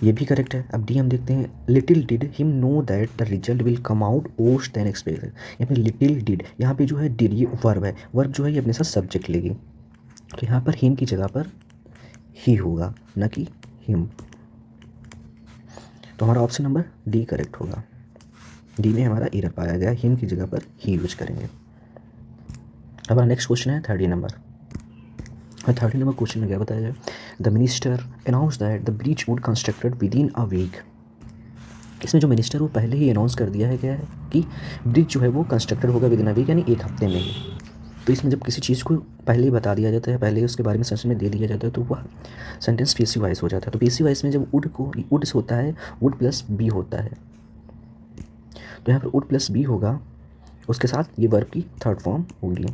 ये भी करेक्ट है। अब डी हम देखते हैं, little did him know that the result will come out worse than expected. यहाँ पे लिटिल डिड, यहाँ पे जो है डिड ये वर्ब है, वर्ब जो है ये अपने साथ सब्जेक्ट लेगी। तो यहाँ पर हिम की जगह पर ही होगा, ना कि हिम। तो हमारा ऑप्शन नंबर डी करेक्ट होगा। डी में हमारा एरर पाया गया, हिम की जगह पर ही यूज करेंगे। हमारा नेक्स्ट क्वेश्चन है 30 नंबर। 30 नंबर क्वेश्चन में क्या बताया जाए, the minister announce that the bridge would constructed within a week. इसमें जो मिनिस्टर वो पहले ही अनाउंस कर दिया है क्या है कि ब्रिज जो है वो कंस्ट्रक्टेड होगा विद इन अ वीक, यानी एक हफ्ते में ही। तो इसमें जब किसी चीज़ को पहले ही बता दिया जाता है, पहले ही उसके बारे में सेंटेंस में दे दिया जाता है, तो वह सेंटेंस पीसी वाइज हो जाता है। तो पीसी वाइज में जब वुड से होता है, वुड प्लस बी होता है। तो यहाँ पर वुड प्लस बी होगा, उसके साथ ये वर्ब की थर्ड फॉर्म होगी।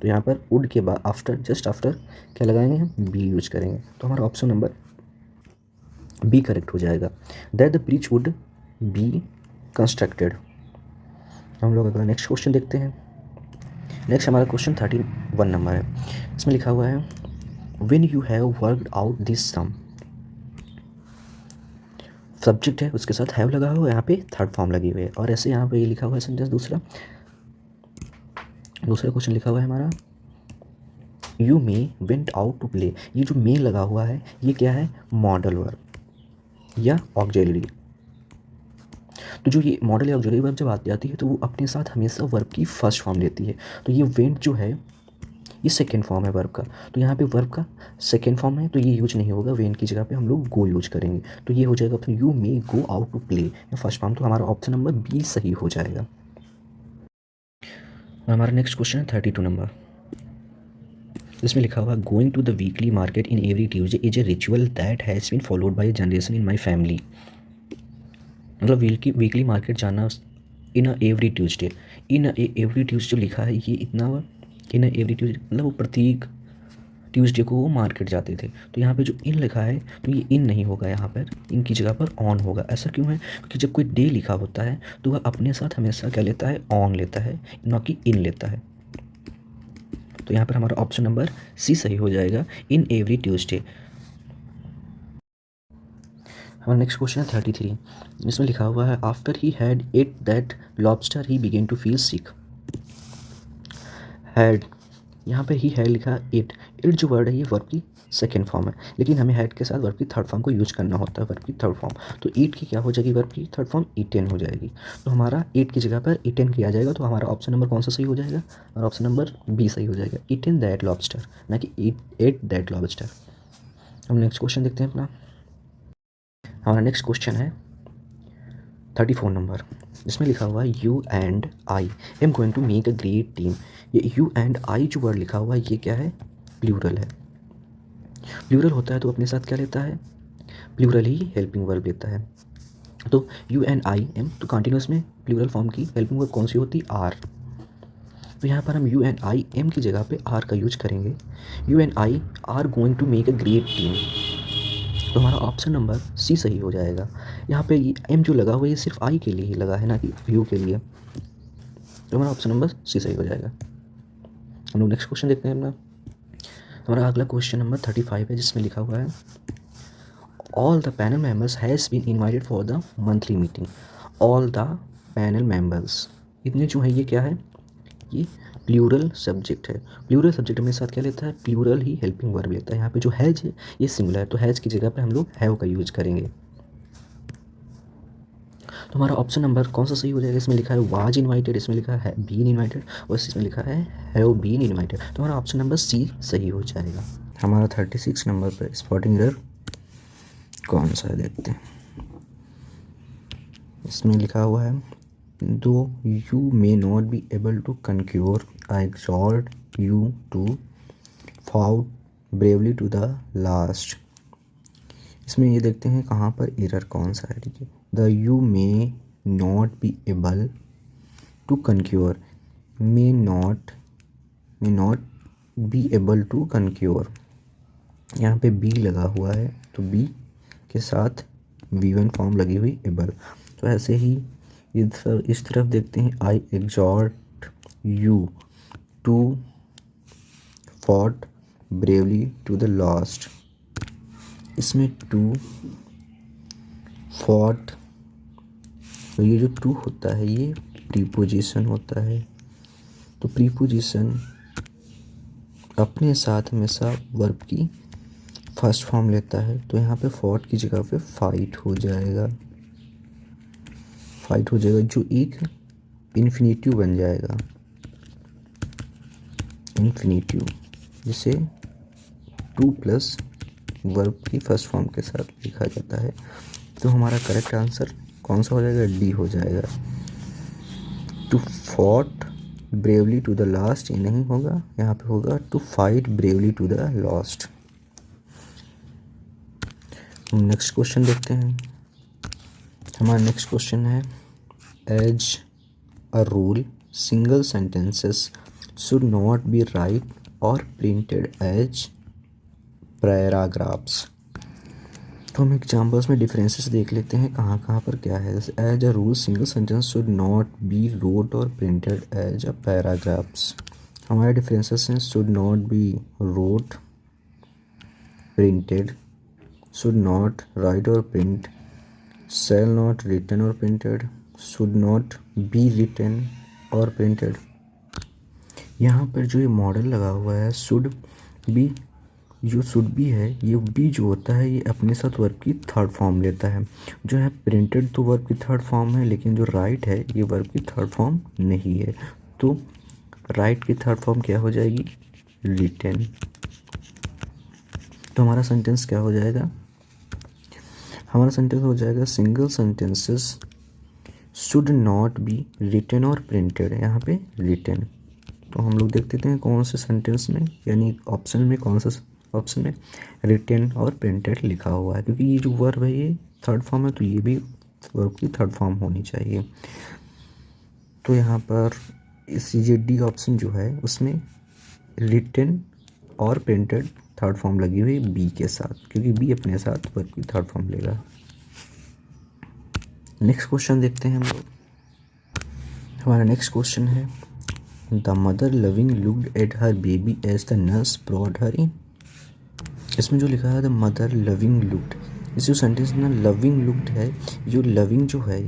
तो यहाँ पर वुड के बाद आफ्टर, जस्ट आफ्टर क्या लगाएंगे हम, बी यूज करेंगे। तो हमारा ऑप्शन नंबर बी करेक्ट हो जाएगा, that the bridge would be constructed. हम लोग अगला नेक्स्ट क्वेश्चन देखते हैं। नेक्स्ट हमारा क्वेश्चन 31 नंबर है। इसमें लिखा हुआ है, when you have worked out this sum. Subject है, उसके साथ हैव लगा हुआ है, यहाँ पे थर्ड फॉर्म लगी हुई है, और ऐसे यहाँ पे ये लिखा हुआ है सेंटेंस। दूसरा क्वेश्चन लिखा हुआ है हमारा, you may went out to play. ये जो मे लगा हुआ है ये क्या है, मॉडल वर्ब या ऑक्सिलरी। तो जो ये मॉडल या ऑक्सिलरी वर्ब जब आती जाती है तो वो अपने साथ हमेशा वर्ब की फर्स्ट फॉर्म लेती है। तो ये वेंट जो है ये सेकेंड फॉर्म है वर्ब का, तो यहाँ पे वर्ब का सेकेंड फॉर्म है, तो ये यूज नहीं होगा। वेंट की जगह पे हम लोग गो यूज करेंगे। तो ये हो जाएगा option, you may go out to play, first form. तो हमारा ऑप्शन नंबर बी सही हो जाएगा। और हमारा नेक्स्ट क्वेश्चन है 32 नंबर। इसमें लिखा हुआ, going to the weekly market in every Tuesday is a ritual that has been followed by a generation in my family. मतलब वीकली मार्केट जाना in a every Tuesday. In every Tuesday जो लिखा है ये इतना, इन एवरी ट्यूजडे मतलब वो प्रत्येक ट्यूसडे को वो मार्केट जाते थे। तो यहाँ पे जो इन लिखा है तो ये इन नहीं होगा, यहाँ पर इन की जगह पर ऑन होगा। ऐसा क्यों है, क्योंकि जब कोई डे लिखा होता है तो वह अपने साथ हमेशा क्या लेता है, ऑन लेता है, ना कि इन लेता है। तो यहाँ पर हमारा ऑप्शन नंबर सी सही हो जाएगा, इन एवरी ट्यूसडे। हमारा नेक्स्ट क्वेश्चन है 33। इसमें लिखा हुआ है, after he had ate that lobster he begin to feel sick. Had, यहाँ पे ही हैड लिखा, इट जो वर्ड है ये वर्ब की सेकेंड फॉर्म है, लेकिन हमें हैड के साथ वर्ब की थर्ड फॉर्म को यूज करना होता है, वर्ब की थर्ड फॉर्म। तो ईट की क्या हो जाएगी, वर्ब की थर्ड फॉर्म ईटेन हो जाएगी। तो हमारा ईट की जगह पर ईटेन किया जाएगा। तो हमारा ऑप्शन नंबर कौन सा सही हो जाएगा, और ऑप्शन नंबर बी सही हो जाएगा, ईटेन दैट लॉबस्टर, ना कि एट दैट लॉबस्टर। हम नेक्स्ट क्वेश्चन देखते हैं अपना। हमारा नेक्स्ट क्वेश्चन है 34 नंबर। इसमें लिखा हुआ है, you and I am going to make a great team. ये यू एंड आई जो वर्ड लिखा हुआ है ये क्या है, प्लूरल है। प्लूरल होता है तो अपने साथ क्या लेता है, प्लूरल ही हेल्पिंग वर्ब लेता है। तो यू एंड आई एम, तो कंटिन्यूस में प्लूरल फॉर्म की हेल्पिंग वर्ब कौन सी होती, आर। तो यहाँ पर हम यू एंड आई एम की जगह पे आर का यूज करेंगे। You and I are going to make a great team. तो हमारा ऑप्शन नंबर सी सही हो जाएगा। यहाँ पे ये एम जो लगा हुआ है ये सिर्फ आई के लिए ही लगा है, ना कि यू के लिए। तो हमारा ऑप्शन नंबर सी सही हो जाएगा। हम लोग नेक्स्ट क्वेश्चन देखते हैं अपना। हमारा अगला क्वेश्चन नंबर 35 है, जिसमें लिखा हुआ है all the panel members has been invited for the monthly meeting. All the panel members, इतने जो है ये क्या है, ये प्लूरल सब्जेक्ट है। प्लूरल सब्जेक्ट हमारे साथ क्या लेता है, प्लूरल ही हेल्पिंग वर्ब लेता है। यहाँ पे जो हैज है ये सिंगुलर है, तो हैज की जगह पे हम लोग हैव का यूज करेंगे। तो हमारा ऑप्शन नंबर कौन सा सही हो जाएगा, इसमें लिखा है वाज इनवाइटेड, इसमें लिखा है बीन इनवाइटेड, और इसमें लिखा है हैव बीन इनवाइटेड। तो हमारा ऑप्शन नंबर सी सही हो जाएगा। हमारा 36 नंबर पर स्पॉटिंग एरर कौन सा है देखते हैं। इसमें लिखा हुआ है though you may not be able to conquer I exhort you to fought bravely to the last. इसमें ये देखते हैं कहाँ पर एरर कौन सा है। ठीक है, the you may not be able to concur, may not be able to concur, यहाँ पे बी लगा हुआ है तो बी के साथ V1 फॉर्म लगी हुई एबल। तो ऐसे ही इस तरफ देखते हैं I exhort you to fought bravely to the last. इसमें टू फॉट, तो ये जो टू होता है ये प्रीपोजिशन होता है। तो प्रीपोजिशन अपने साथ हमेशा वर्ब की फर्स्ट फॉर्म लेता है, तो यहाँ पे फॉट की जगह पे फाइट हो जाएगा, जो एक इन्फिनेटिव बन जाएगा, इन्फिनेटिव, जिसे टू प्लस वर्ब की फर्स्ट फॉर्म के साथ लिखा जाता है। तो हमारा करेक्ट आंसर कौन सा हो जाएगा, डी हो जाएगा। To fought bravely to the last ये नहीं होगा, यहाँ पे होगा to fight bravely to the last. हम नेक्स्ट क्वेश्चन देखते हैं। हमारा नेक्स्ट क्वेश्चन है as a rule single sentences should not be write or printed as paragraphs. तो हम एग्जाम्पल्स में डिफरेंसेस देख लेते हैं कहाँ कहाँ पर क्या है। जैसे as a rule single sentence should not be wrote or printed as a paragraphs. हमारे डिफरेंसेस हैं should not be wrote, printed, should not write or print, shall not written or printed, should not be written or printed। यहाँ पर जो ये model लगा हुआ है should be, जो should be है ये be जो होता है ये अपने साथ वर्ब की थर्ड फॉर्म लेता है। जो है printed तो वर्ब की थर्ड फॉर्म है, लेकिन जो write है ये वर्ब की थर्ड फॉर्म नहीं है। तो write की थर्ड फॉर्म क्या हो जाएगी, written। तो हमारा सेंटेंस क्या हो जाएगा, हमारा सेंटेंस हो जाएगा single sentences should not be written or printed, यहाँ पे रिटन। तो हम लोग देख लेते हैं कौन से सेंटेंस में, यानी ऑप्शन में कौन सा ऑप्शन में रिटन और प्रिंटेड लिखा हुआ है, क्योंकि ये जो वर्ब है ये थर्ड फॉर्म है तो ये भी वर्ब की थर्ड फॉर्म होनी चाहिए। तो यहाँ पर इस ये डी ऑप्शन जो है उसमें written or printed third form लगी हुई बी के साथ, क्योंकि बी अपने साथ वर्ब की थर्ड फॉर्म लेगा। नेक्स्ट क्वेश्चन देखते हैं हम लोग। हमारा नेक्स्ट क्वेश्चन है the mother loving looked at her baby as the nurse brought her in. इसमें जो लिखा है द मदर लविंग लुक्ड, इस जो सेंटेंस ना लविंग लुक्ड है, जो लविंग जो है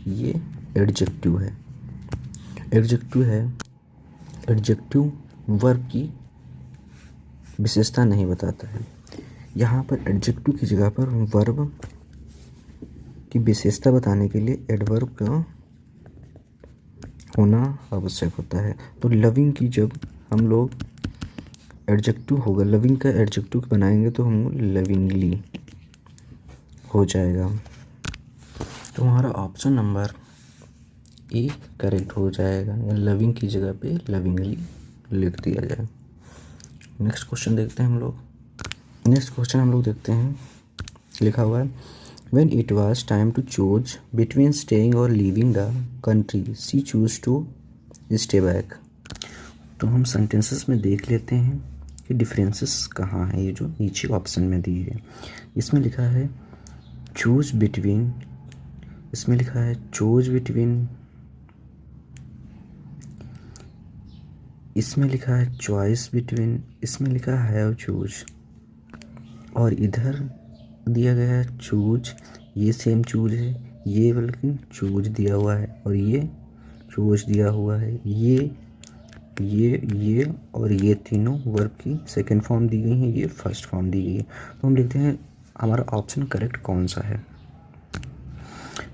ये एडजेक्टिव है। एडजेक्टिव वर्ब की विशेषता नहीं बताता है। यहाँ पर एडजेक्टिव की जगह पर वर्ब की विशेषता बताने के लिए एडवर्ब का होना आवश्यक होता है। तो लविंग की जब हम लोग एडजेक्टिव होगा, लविंग का एडजेक्टिव बनाएंगे तो हम लविंगली हो जाएगा। तो हमारा ऑप्शन नंबर ए करेक्ट हो जाएगा, या लविंग की जगह पे लविंगली लिख दिया जाए। नेक्स्ट क्वेश्चन देखते हैं हम लोग। नेक्स्ट क्वेश्चन हम लोग देखते हैं, लिखा हुआ है when it was time to choose between staying और leaving the country she choose to stay back. तो हम सेंटेंसेस में देख लेते हैं कि डिफरेंसेस कहाँ हैं। ये जो नीचे ऑप्शन में दिए हैं, इसमें लिखा है चूज बिटवीन, इसमें लिखा है चूज बिटवीन, इसमें लिखा है चॉइस बिटवीन, इसमें लिखा है हैव चूज, और इधर दिया गया है चूज, ये सेम चूज है, ये बल्कि चूज दिया हुआ है और ये चूज दिया हुआ है, ये और ये तीनों वर्ब की सेकंड फॉर्म दी गई है, ये फर्स्ट फॉर्म दी गई है। तो हम लिखते हैं हमारा ऑप्शन करेक्ट कौन सा है।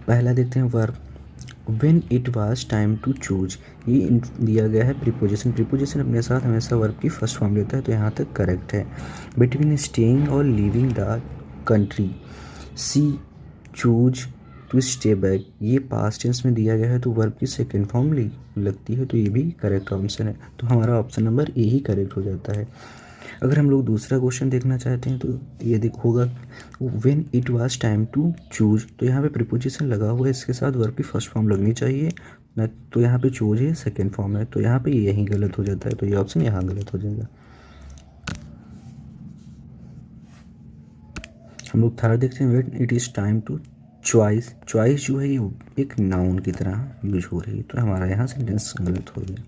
पहला देखते हैं verb, when it was time to choose, ये दिया गया है प्रीपोजिशन, प्रीपोजिशन अपने साथ हमेशा वर्ब की फर्स्ट फॉर्म लेता है, तो यहाँ तक करेक्ट है। बिटवीन स्टेइंग और leaving the country, she choose to stay back, ये पास्ट टेंस में दिया गया है तो वर्ब की सेकेंड फॉर्म लगती है, तो ये भी करेक्ट ऑप्शन है। तो हमारा option number A he correct हो जाता है। अगर हम लोग दूसरा क्वेश्चन देखना चाहते हैं तो ये होगा when it was time to choose, तो यहाँ पे प्रीपोजिशन लगा हुआ है, इसके साथ वर्ब की फर्स्ट फॉर्म लगनी चाहिए ना, तो यहाँ पे चूज है सेकेंड फॉर्म है, तो यहाँ पे यही गलत हो जाता है, तो ये ऑप्शन यहाँ गलत हो जाएगा। हम लोग थर्ड देखते हैं when it is time to choice, choice जो है ये एक नाउन की तरह यूज हो रही है, तो हमारा यहाँ सेंटेंस गलत हो गया।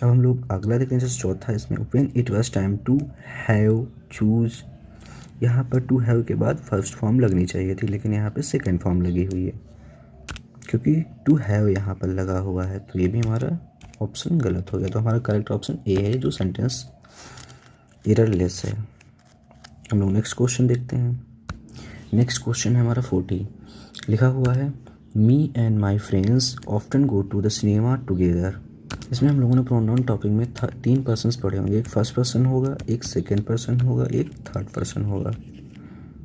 अब हम लोग अगला देखते हैं जैसे चौथा, इसमें when it was time to have choose, यहाँ पर टू हैव के बाद फर्स्ट फॉर्म लगनी चाहिए थी, लेकिन यहाँ पे सेकंड फॉर्म लगी हुई है, क्योंकि टू हैव यहाँ पर लगा हुआ है, तो ये भी हमारा ऑप्शन गलत हो गया। तो हमारा करेक्ट ऑप्शन ए है, जो सेंटेंस एररलेस है। हम लोग नेक्स्ट क्वेश्चन देखते हैं। नेक्स्ट क्वेश्चन है हमारा 40, लिखा हुआ है me and my friends often go to the cinema together. इसमें हम लोगों ने प्रोनाउन टॉपिक में 3 पर्सन्स पढ़े होंगे, एक फर्स्ट पर्सन होगा, एक सेकेंड पर्सन होगा, एक थर्ड पर्सन होगा।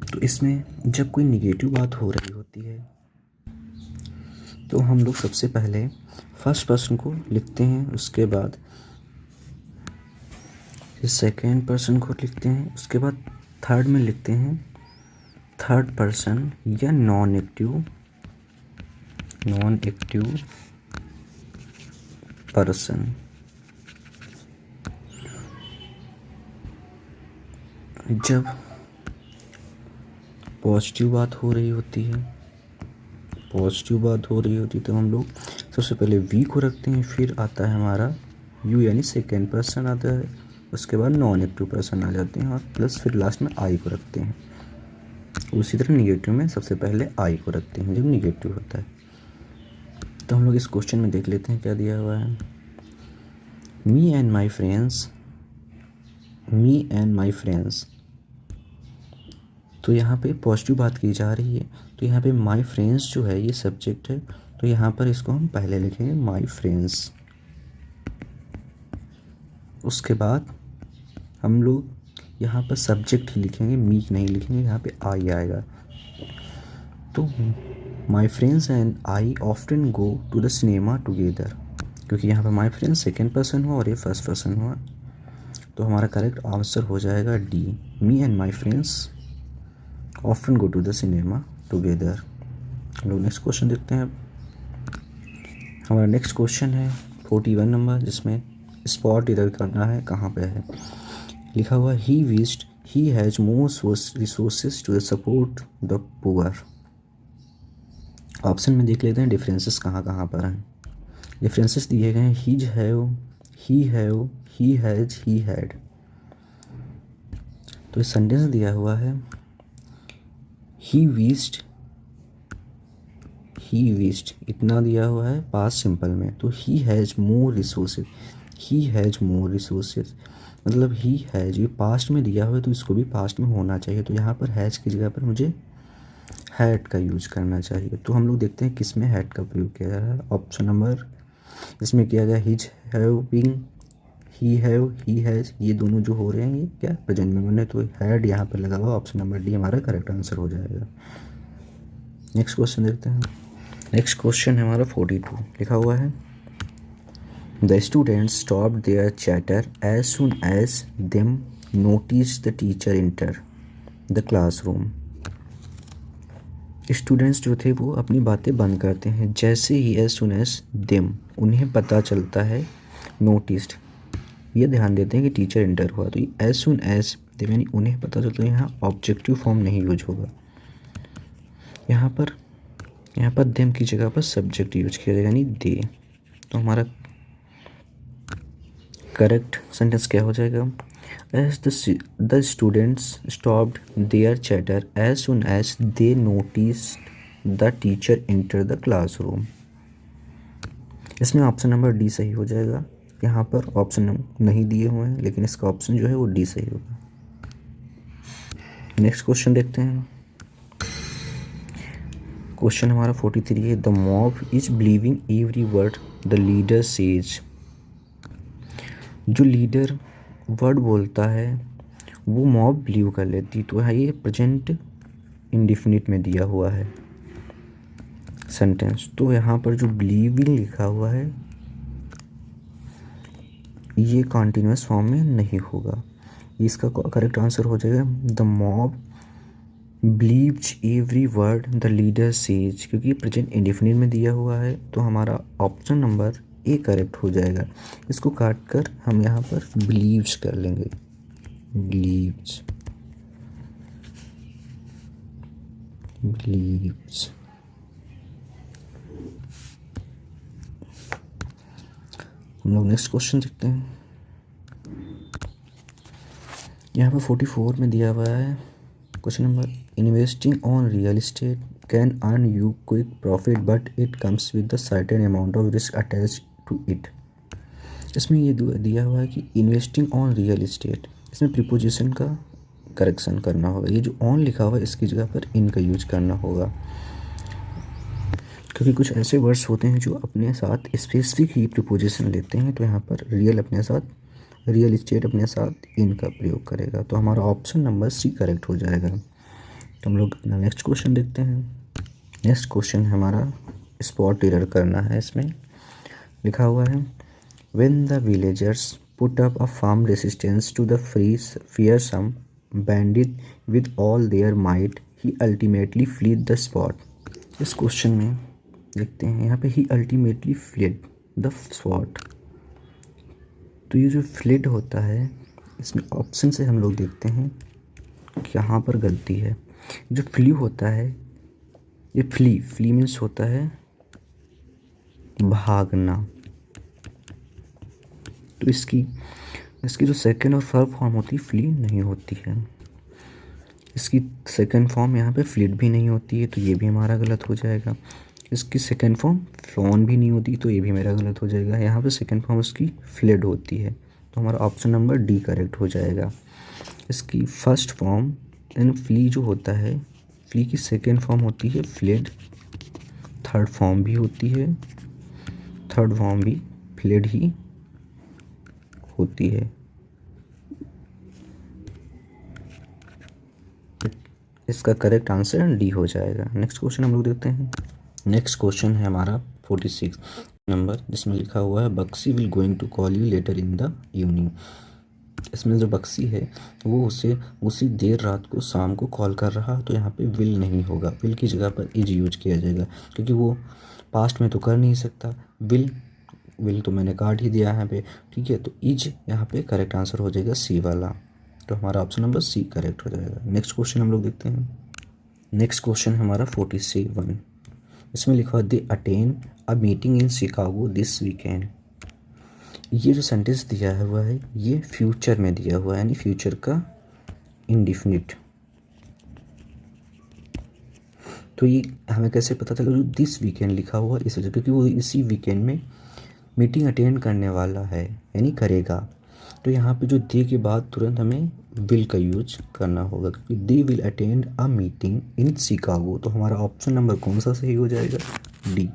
तो इसमें जब कोई निगेटिव बात हो रही होती है तो हम लोग सबसे पहले फर्स्ट पर्सन को लिखते हैं, उसके बाद सेकेंड पर्सन को लिखते हैं, उसके बाद थर्ड में लिखते हैं थर्ड पर्सन या नॉन एक्टिव पर्सन। जब पॉजिटिव बात हो रही होती है, तो हम लोग सबसे पहले वी को रखते हैं, फिर आता है हमारा यू यानी सेकेंड पर्सन आता है, उसके बाद नॉन एक्टिव पर्सन आ जाते हैं, और प्लस फिर लास्ट में आई को रखते हैं। उसी तरह निगेटिव में सबसे पहले आई को रखते हैं जब निगेटिव होता है। तो हम लोग इस क्वेश्चन में देख लेते हैं क्या दिया हुआ है। मी एंड माई फ्रेंड्स, तो यहाँ पे पॉजिटिव बात की जा रही है, तो यहाँ पे माई फ्रेंड्स जो है ये सब्जेक्ट है, तो यहाँ पर इसको हम पहले लिखेंगे माई फ्रेंड्स, उसके बाद हम लोग यहाँ पर सब्जेक्ट ही लिखेंगे, मी नहीं लिखेंगे, यहाँ पे आई आएगा। तो my friends and I often go to the cinema together, क्योंकि यहाँ पर माई फ्रेंड्स सेकेंड पर्सन हुआ और ये फर्स्ट पर्सन हुआ, तो हमारा करेक्ट आंसर हो जाएगा D, me and my friends often go to the cinema together. हम लोग नेक्स्ट क्वेश्चन देखते हैं। हमारा नेक्स्ट क्वेश्चन है 41 नंबर, जिसमें स्पॉट इधर करना है, कहाँ पे है। लिखा हुआ he wished he has more resources to support the poor. Option में देख लेते हैं डिफरेंसेस कहाँ कहाँ पर हैं। डिफरेंसेस दिए गए हैं he's have, he has, he had. तो इस सेंटेंस दिया हुआ है ही विश्ड, इतना दिया हुआ है पास्ट सिंपल में, तो ही हैज़ मोर रिसोर्सेज, मतलब ही हैज़, ये पास्ट में दिया हुआ है तो इसको भी पास्ट में होना चाहिए, तो यहाँ पर हैज़ की जगह पर मुझे हैड का यूज करना चाहिए। तो हम लोग देखते हैं किस में हैड का प्रयोग किया जा रहा है। ऑप्शन नंबर इसमें किया गया his having, he have, he has, ये दोनों जो हो रहे हैं ये क्या प्रेजेंट में बने, तो हैड यहाँ पर लगा हुआ, ऑप्शन नंबर डी हमारा करेक्ट आंसर हो जाएगा। नेक्स्ट क्वेश्चन देखते हैं। नेक्स्ट क्वेश्चन है हमारा 42, लिखा हुआ है the students stopped their chatter as soon as them notice the teacher enter the classroom. Students जो थे वो अपनी बातें बंद करते हैं जैसे ही एज सुन एज देम, उन्हें पता चलता है, नोटिस्ड ये ध्यान देते हैं कि टीचर इंटर हुआ, तो ये एज सुन एज दे यानी उन्हें पता चलता है, यहाँ ऑब्जेक्टिव फॉर्म नहीं यूज होगा। यहाँ पर देम की जगह पर सब्जेक्ट यूज किया जाएगा यानी दे। तो हमारा करेक्ट सेंटेंस क्या हो जाएगा? As the students stopped their chatter as soon as they noticed the teacher enter the classroom. इसमें ऑप्शन नंबर डी सही हो जाएगा। यहाँ पर ऑप्शन नहीं दिए हुए हैं, लेकिन इसका ऑप्शन जो है वो डी सही होगा। नेक्स्ट क्वेश्चन देखते हैं। क्वेश्चन हमारा 43 है। The mob is believing every word the leader says. जो लीडर वर्ड बोलता है वो मॉब बिलीव कर लेती। तो ये प्रेजेंट इंडिफिनिट में दिया हुआ है सेंटेंस। तो यहाँ पर जो बिलीविंग लिखा हुआ है ये कॉन्टिन्यूस फॉर्म में नहीं होगा। इसका करेक्ट आंसर हो जाएगा the mob believes every word the leader says, क्योंकि प्रेजेंट इंडिफिनिट में दिया हुआ है। तो हमारा ऑप्शन नंबर ए करेक्ट हो जाएगा। इसको काट कर हम यहाँ पर बिलीव्स कर लेंगे, बिलीव्स, बिलीव्स। हम लोग नेक्स्ट क्वेश्चन देखते हैं। यहाँ पर 44 में दिया हुआ है question number, investing on real estate can earn you quick profit but it comes with the certain amount of risk attach to it. इसमें ये दिया हुआ है कि इन्वेस्टिंग ऑन रियल एस्टेट, इसमें प्रीपोजिशन का करेक्शन करना होगा। ये जो ऑन लिखा हुआ है इसकी जगह पर इन का यूज करना होगा, क्योंकि कुछ ऐसे वर्ड्स होते हैं जो अपने साथ स्पेसिफिक ही प्रीपोजिशन लेते हैं। तो यहाँ पर रियल अपने साथ, रियल एस्टेट अपने साथ इन का प्रयोग करेगा। तो हमारा ऑप्शन नंबर सी करेक्ट हो जाएगा। तो हम लोग अपना नेक्स्ट क्वेश्चन देखते हैं। नेक्स्ट क्वेश्चन हमारा स्पॉट एरर करना है। इसमें लिखा हुआ है when the villagers put up a firm resistance to the fearsome bandit with all their might he ultimately fled the spot। इस क्वेश्चन में देखते हैं यहाँ पे ही अल्टीमेटली फ्लेड द स्पॉट। तो ये जो फ्लेड होता है इसमें ऑप्शन से हम लोग देखते हैं कि यहाँ पर गलती है। जो फ्ली होता है, ये फ्ली मीन्स होता है भागना। तो इसकी जो सेकंड और थर्ड फॉर्म होती है फ्ली नहीं होती है। इसकी सेकंड फॉर्म यहाँ पे फ्लीड भी नहीं होती है, तो ये भी हमारा गलत हो जाएगा। इसकी सेकंड फॉर्म फ्लॉन भी नहीं होती, तो ये भी मेरा गलत हो जाएगा। यहाँ पे सेकंड फॉर्म उसकी फ्लेड होती है, तो हमारा ऑप्शन नंबर डी करेक्ट हो जाएगा। इसकी फर्स्ट फॉर्म यानी फ्ली जो होता है, फ्ली की सेकंड फॉर्म होती है फ्लेड, थर्ड फॉर्म भी होती है, थर्ड फॉर्म भी फ्लेड ही होती है। इसका करेक्ट आंसर डी हो जाएगा। नेक्स्ट क्वेश्चन हम लोग देखते हैं। नेक्स्ट क्वेश्चन है हमारा 46 नंबर, जिसमें लिखा हुआ है Baxi will going to call you later in the evening. इसमें जो बक्सी है वो उसे उसी देर रात को शाम को कॉल कर रहा, तो यहाँ पे विल नहीं होगा, विल की जगह पर इज यूज किया जाएगा, क्योंकि वो पास्ट में तो कर नहीं सकता। विल तो मैंने काट ही दिया यहाँ पे, ठीक है। तो इज यहाँ पे करेक्ट आंसर हो जाएगा सी वाला। तो हमारा ऑप्शन नंबर सी करेक्ट हो जाएगा। नेक्स्ट क्वेश्चन हम लोग देखते हैं। नेक्स्ट क्वेश्चन हमारा 47, इसमें लिखा हुआ they attain a meeting in Chicago this weekend. ये जो सेंटेंस दिया हुआ है ये फ्यूचर में दिया हुआ है, यानी फ्यूचर का इंडिफिनिट। तो ये हमें कैसे पता चला? जो दिस वीकेंड लिखा हुआ इस वजह, क्योंकि वो इसी वीकेंड में मीटिंग अटेंड करने वाला है, यानी करेगा। तो यहाँ पे जो दे के बाद तुरंत हमें विल का यूज करना होगा, क्योंकि they will attend a meeting in Chicago. तो हमारा ऑप्शन नंबर कौन सा सही हो जाएगा? डी,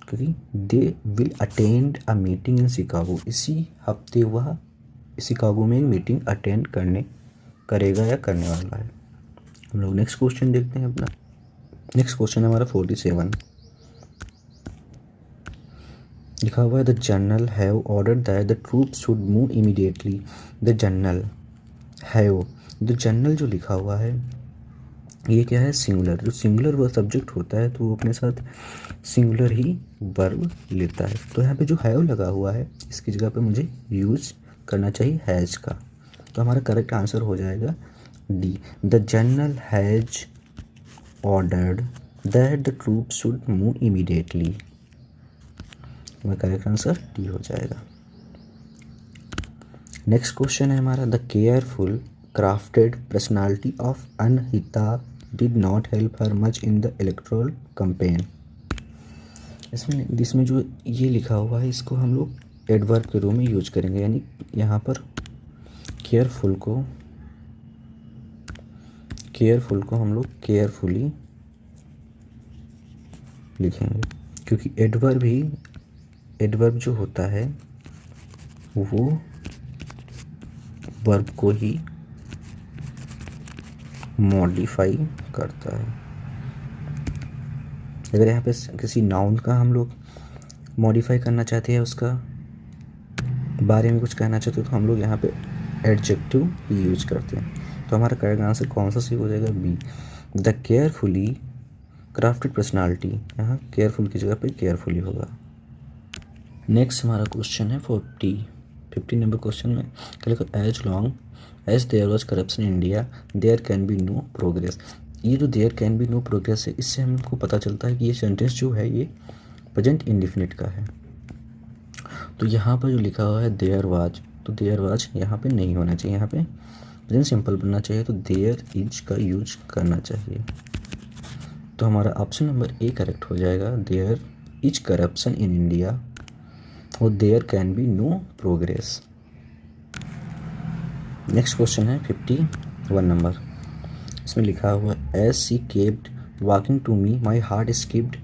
क्योंकि they will attend a meeting in Chicago, इसी हफ्ते वह शिकागो में मीटिंग अटेंड करेगा या करने वाला है। हम लोग नेक्स्ट क्वेश्चन देखते हैं अपना। नेक्स्ट क्वेश्चन हमारा 47, लिखा हुआ है the general have order that the troops should move immediately. The general have, the general जो लिखा हुआ है ये क्या है? सिंगुलर। जो सिंगुलर वर्ब सब्जेक्ट होता है तो वो अपने साथ सिंगुलर ही वर्ब लेता है। तो यहाँ पे जो हैव लगा हुआ है इसकी जगह पे मुझे यूज करना चाहिए हैज का। तो हमारा करेक्ट आंसर हो जाएगा D, the general has ordered that the troop should move immediately. हमारा करेक्ट आंसर डी हो जाएगा। नेक्स्ट क्वेश्चन है हमारा, the careful crafted personality of Anahita did not help her much in the electoral campaign. इसमें जो ये लिखा हुआ है इसको हम लोग एडवर्ब के रूप में यूज करेंगे, यानी यहाँ पर केयरफुल को हम लोग केयरफुली लिखेंगे, क्योंकि एडवर्ब जो होता है वो वर्ब को ही मॉडिफाई करता है। अगर यहाँ पे किसी नाउन का हम लोग मॉडिफाई करना चाहते हैं, उसका बारे में कुछ कहना चाहते हैं, तो हम लोग यहाँ पे एडजेक्टिव ही यूज करते हैं। तो हमारा करेक्ट आंसर कौन सा सही हो जाएगा, B, the carefully crafted personality. यहाँ केयरफुल की जगह पे केयरफुली होगा। नेक्स्ट हमारा क्वेश्चन है 50 नंबर क्वेश्चन में as long as there was corruption in India there can be no progress. ये जो there can be no progress है, इससे हमको पता चलता है कि ये सेंटेंस जो है ये प्रेजेंट इंडिफिनिट का है। तो यहाँ पर जो लिखा हुआ है देयर वाज, तो देयर वाज यहाँ पे नहीं होना चाहिए, यहाँ पे प्रेजेंट सिंपल बनना चाहिए, तो देयर इज का यूज करना चाहिए। तो हमारा ऑप्शन नंबर ए करेक्ट हो जाएगा, there is corruption in India और there can be no progress. Next question है 51 नंबर। इसमें लिखा हुआ as she kept walking to me my heart skipped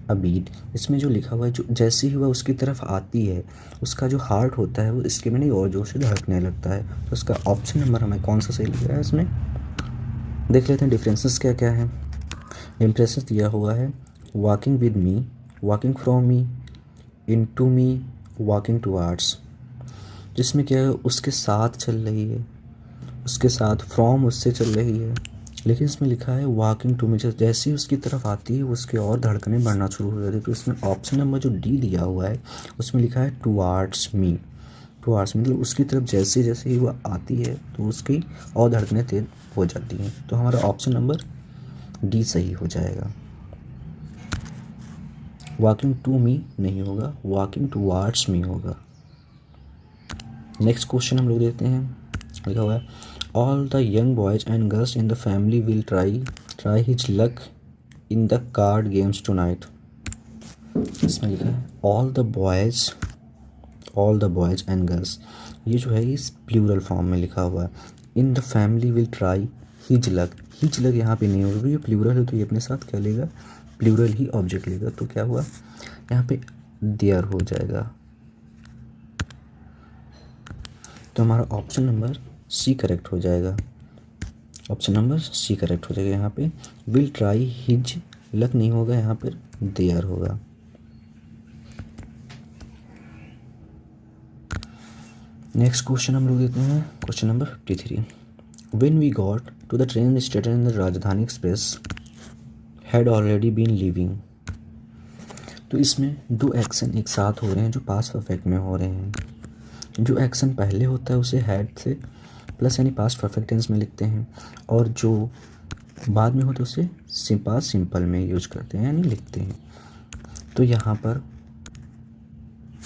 a beat. इसमें जो लिखा हुआ है, जो जैसे ही वह उसकी तरफ आती है उसका जो हार्ट होता है वो इसके में नहीं और जोर से धड़कने लगता है। तो उसका ऑप्शन नंबर हमें कौन सा सही लग रहा है, इसमें देख लेते हैं डिफरेंसेस क्या क्या है। इम्प्रेशंस दिया हुआ है walking with me, walking from me, into me, walking towards. जिसमें क्या है उसके साथ चल रही है, उसके साथ फ्रॉम उससे चल रही है, लेकिन इसमें लिखा है वॉकिंग टू मी, जैसे ही उसकी तरफ आती है उसके और धड़कनें बढ़ना शुरू हो जाती है। तो इसमें ऑप्शन नंबर जो डी दिया हुआ है उसमें लिखा है टुवार्ड्स मी। टुवार्ड्स मतलब उसकी तरफ जैसे जैसे ही वो आती है तो उसकी और धड़कनें तेज हो जाती हैं। तो हमारा ऑप्शन नंबर डी सही हो जाएगा। वॉकिंग टू मी नहीं होगा, वॉकिंग टुवार्ड्स मी होगा। नेक्स्ट क्वेश्चन हम लोग देखते हैं, लिखा हुआ है all the young boys and girls in the family will try his luck in the card games tonight. इसमें लिखा है all the boys and girls, ये जो है इस प्लूरल फॉर्म में लिखा हुआ है। In the family will try his luck यहाँ पे नहीं होगा, ये प्लूरल है तो ये अपने साथ क्या लेगा, प्लूरल ही ऑब्जेक्ट लेगा। तो क्या हुआ यहाँ पे देयर हो जाएगा। तो हमारा ऑप्शन नंबर सी करेक्ट हो जाएगा, ऑप्शन नंबर सी करेक्ट हो जाएगा। यहाँ पे विल ट्राई हिज लक नहीं होगा, यहाँ पर देयर होगा। नेक्स्ट क्वेश्चन हम लोग देखते हैं question number 53। When we got to the train station in the Rajdhani express had already been leaving. तो इसमें दो एक्शन एक साथ हो रहे हैं जो पास्ट परफेक्ट में हो रहे हैं। जो एक्शन पहले होता है उसे हैड से प्लस यानी पास्ट परफेक्ट टेंस में लिखते हैं, और जो बाद में होता है उसे पास्ट सिंपल में यूज करते हैं यानी लिखते हैं। तो यहाँ पर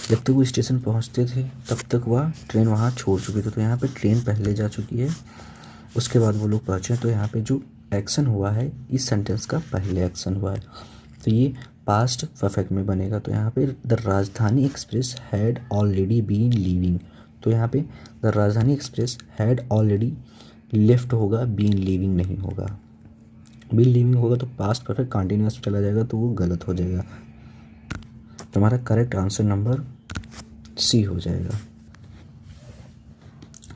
जब तक वो स्टेशन पहुँचते थे तब तक वह ट्रेन वहाँ छोड़ चुकी थी। तो यहाँ पे ट्रेन पहले जा चुकी है, उसके बाद वो लोग पहुँचे। तो यहाँ पे जो एक्शन हुआ है इस सेंटेंस का पहले एक्शन हुआ है, तो ये पास्ट परफेक्ट में बनेगा। तो यहाँ पे the Rajdhani express had already been leaving, तो यहाँ पे the Rajdhani express had already left होगा, बीन लीविंग नहीं होगा। बीन लीविंग होगा तो पास्ट परफेक्ट कंटिन्यूअस चला जाएगा तो वो गलत हो जाएगा। तो हमारा करेक्ट आंसर नंबर सी हो जाएगा।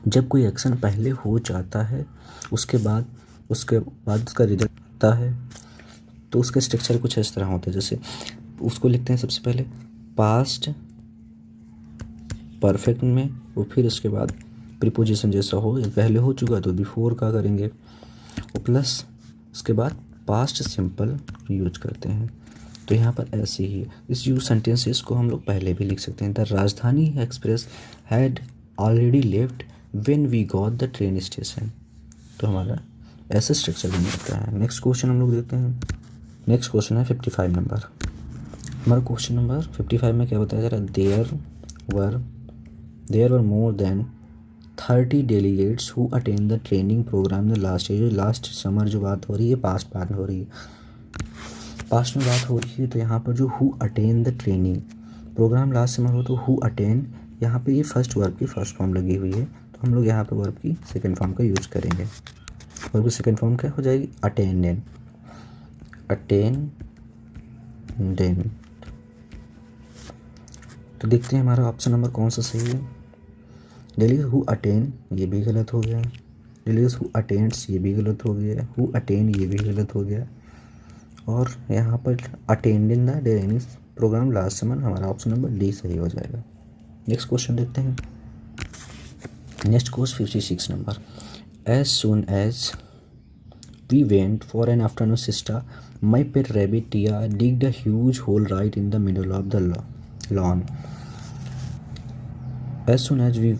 जब कोई एक्शन पहले हो जाता है उसके बाद उसका रिजल्ट आता है तो उसका स्ट्रक्चर कुछ इस तरह होता है। जैसे उसको लिखते हैं सबसे पहले पास्ट परफेक्ट में, और फिर उसके बाद प्रीपोजिशन जैसा हो, पहले हो चुका तो बिफोर का करेंगे, और प्लस उसके बाद पास्ट सिंपल यूज करते हैं। तो यहाँ पर ऐसे ही इस यूज सेंटेंसेस को हम लोग पहले भी लिख सकते हैं। The Rajdhani express had already left when we got the train station. तो हमारा ऐसा स्ट्रक्चर बन जाता है। नेक्स्ट क्वेश्चन हम लोग देखते हैं। नेक्स्ट क्वेश्चन है 55 नंबर। हमारा क्वेश्चन नंबर 55 में क्या बताया जा रहा है, there were more than 30 delegates who attend the training programme the last year. Last summer जो बात हो रही है, पास्ट में हो रही है, पास्ट में बात हो रही है। तो यहाँ पर जो who attend the training programme last summer हो, तो हु अटेंड, यहाँ पे ये फर्स्ट वर्ब की फर्स्ट फॉर्म लगी हुई है, तो हम लोग यहाँ पे वर्ब की सेकंड फॉर्म का यूज करेंगे। वर्ब की सेकंड फॉर्म क्या हो जाएगी, अटेंडेंट, अटेंडेंट। तो देखते हैं हमारा ऑप्शन नंबर कौन सा सही है। डेलीगेट्स हु अटेंड, ये भी गलत हो गया। डेलीगेट्स हु अटेंड्स, ये भी गलत हो गया। हु अटेंड, ये भी गलत हो गया। और यहाँ पर attending the training programme last summer, हमारा ऑप्शन नंबर डी सही हो जाएगा। नेक्स्ट क्वेश्चन देखते हैं। Next question 56 number. As soon as we went for an afternoon siesta, my pet rabbit Tia digged a huge hole right in the middle of the lawn. As soon as we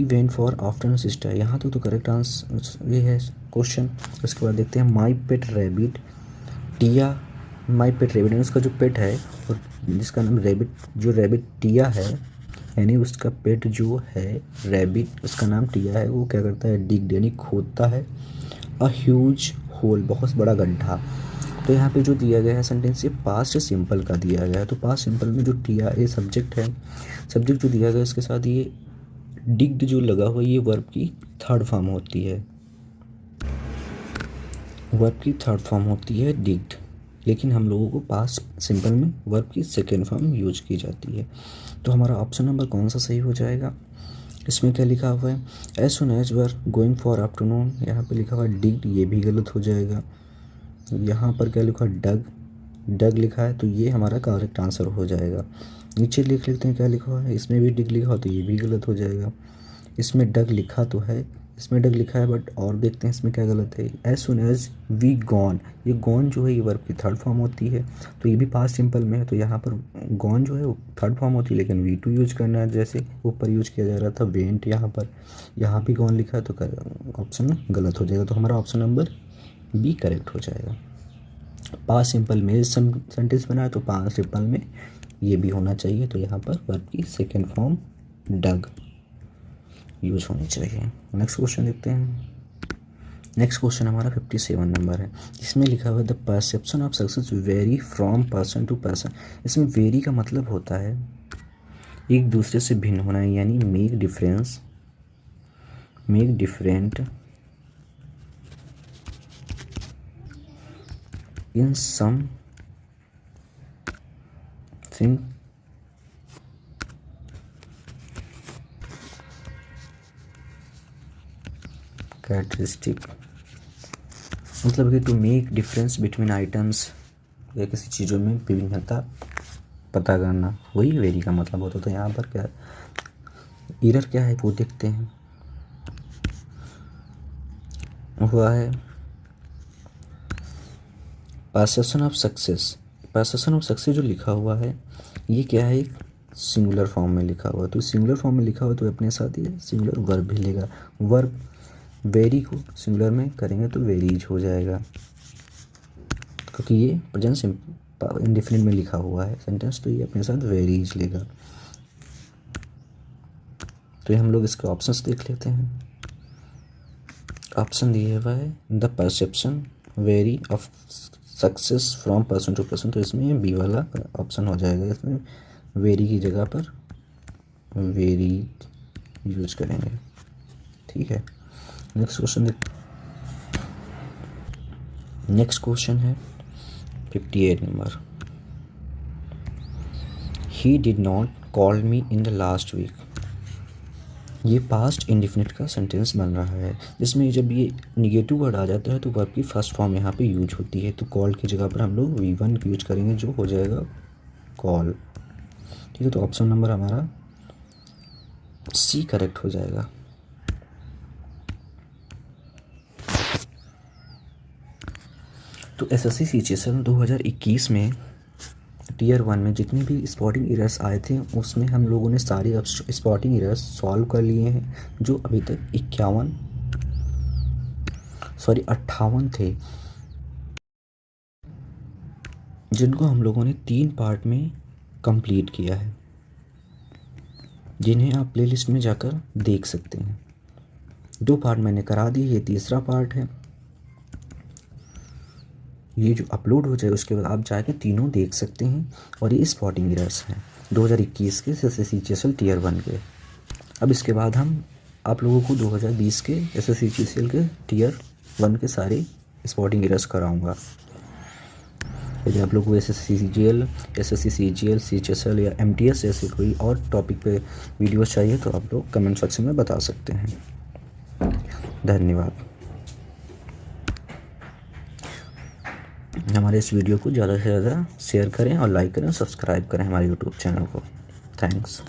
went for afternoon siesta, यहाँ तो correct answer ये है question. उसके बाद देखते हैं माई pet rabbit टिया, माई pet rabbit, उसका जो पेट है और जिसका नाम रैबिट, जो रैबिट टिया है, यानी उसका पेट जो है रैबिट, उसका नाम टिया है, वो क्या करता है, डिग यानी खोदता है, अ ह्यूज होल, बहुत बड़ा गड्ढा। तो यहाँ पे जो दिया गया है सेंटेंस, ये पास्ट सिंपल का दिया गया है। तो पास्ट सिंपल में जो टिया ये सब्जेक्ट है, सब्जेक्ट जो दिया गया है इसके साथ ये डिग्ड जो लगा हुआ, ये वर्ब की थर्ड फॉर्म होती है, वर्ब की थर्ड फॉर्म होती है डिग्ड, लेकिन हम लोगों को पास्ट सिंपल में वर्ब की सेकेंड फॉर्म यूज की जाती है। तो हमारा ऑप्शन नंबर कौन सा सही हो जाएगा, इसमें क्या लिखा हुआ है, as soon as were going for afternoon, यहाँ पे लिखा हुआ डिग्ड, ये भी गलत हो जाएगा। यहाँ पर क्या लिखा है, डग लिखा है, तो ये हमारा करेक्ट आंसर हो जाएगा। नीचे लिख लेते हैं क्या लिखा हुआ है, इसमें भी डिग लिखा हो तो ये भी गलत हो जाएगा। इसमें डग लिखा तो है, इसमें डग लिखा है, बट और देखते हैं इसमें क्या गलत है। As soon as we gone, ये गॉन जो है ये वर्ब की थर्ड फॉर्म होती है, तो ये भी पास्ट सिंपल में है, तो यहाँ पर गॉन जो है वो थर्ड फॉर्म होती है, लेकिन वी टू यूज करना है, जैसे ऊपर यूज किया जा रहा था वेंट, यहाँ भी गॉन लिखा है, तो ऑप्शन गलत हो जाएगा। तो हमारा ऑप्शन नंबर बी करेक्ट हो जाएगा। पास्ट सिंपल में सेंटेंस बना है, तो पास्ट सिंपल में ये भी होना चाहिए, तो यहाँ पर वर्ब की सेकेंड फॉर्म डग यूज होनी चाहिए। नेक्स्ट क्वेश्चन देखते हैं। नेक्स्ट क्वेश्चन हमारा 57 नंबर है, इसमें लिखा हुआ है the perception of success vary from person to person. इसमें वेरी का मतलब होता है एक दूसरे से भिन्न होना है, यानी make different in something characteristic, मतलब कि to make difference between items, या किसी चीज़ों में विभिन्नता पता करना, वही वेरी का मतलब होता है। तो यहाँ पर क्या एरर क्या है वो देखते हैं। हुआ है perception of success, perception of success जो लिखा हुआ है ये क्या है, एक सिंगुलर फॉर्म में लिखा हुआ है, तो सिंगुलर फॉर्म में लिखा हुआ तो अपने साथ ये सिंगुलर वर्ब भी लेगा। वर्ब वेरी को सिंगुलर में करेंगे तो वेरीज हो जाएगा, क्योंकि ये प्रेजेंट इंडेफिनिट में लिखा हुआ है सेंटेंस, तो ये अपने साथ वेरीज लेगा। तो ये हम लोग इसके ऑप्शंस देख लेते हैं। ऑप्शन दिया हुआ है the perception vary of success from person to person, तो इसमें बी वाला ऑप्शन हो जाएगा। इसमें वेरी की जगह पर वेरी यूज करेंगे, ठीक है। नेक्स्ट क्वेश्चन नेक्स्ट क्वेश्चन है 58 नंबर। He did not call me in the last week, ये पास्ट इंडिफिनिट का सेंटेंस बन रहा है, जिसमें जब ये निगेटिव वर्ड आ जाता है तो वर्ब की फर्स्ट फॉर्म यहाँ पे यूज होती है, तो कॉल की जगह पर हम लोग V1 यूज करेंगे, जो हो जाएगा कॉल, ठीक है। तो ऑप्शन नंबर हमारा सी करेक्ट हो जाएगा। तो SSC सीजीएल 2021 में टीयर 1 में जितने भी स्पॉटिंग एरर्स आए थे उसमें हम लोगों ने सारे स्पॉटिंग एरर्स सॉल्व कर लिए हैं, जो अभी तक 58 थे, जिनको हम लोगों ने 3 पार्ट में कंप्लीट किया है, जिन्हें आप प्लेलिस्ट में जाकर देख सकते हैं। 2 पार्ट मैंने करा दिए, ये तीसरा पार्ट है। ये जो अपलोड हो जाए उसके बाद आप जाके तीनों देख सकते हैं। और ये स्पॉटिंग एरर्स हैं 2021 के SSC टीयर 1 के। अब इसके बाद हम आप लोगों को 2020 के SSC के टीयर 1 के सारे स्पॉटिंग एरर्स कराऊंगा। यदि आप लोग को SSC CGL CHSL या MTS जैसे कोई और टॉपिक पे वीडियो चाहिए तो आप लोग कमेंट सेक्शन में बता सकते हैं। धन्यवाद। हमारे इस वीडियो को ज़्यादा से ज़्यादा शेयर करें और लाइक करें, सब्सक्राइब करें हमारे यूट्यूब चैनल को। थैंक्स।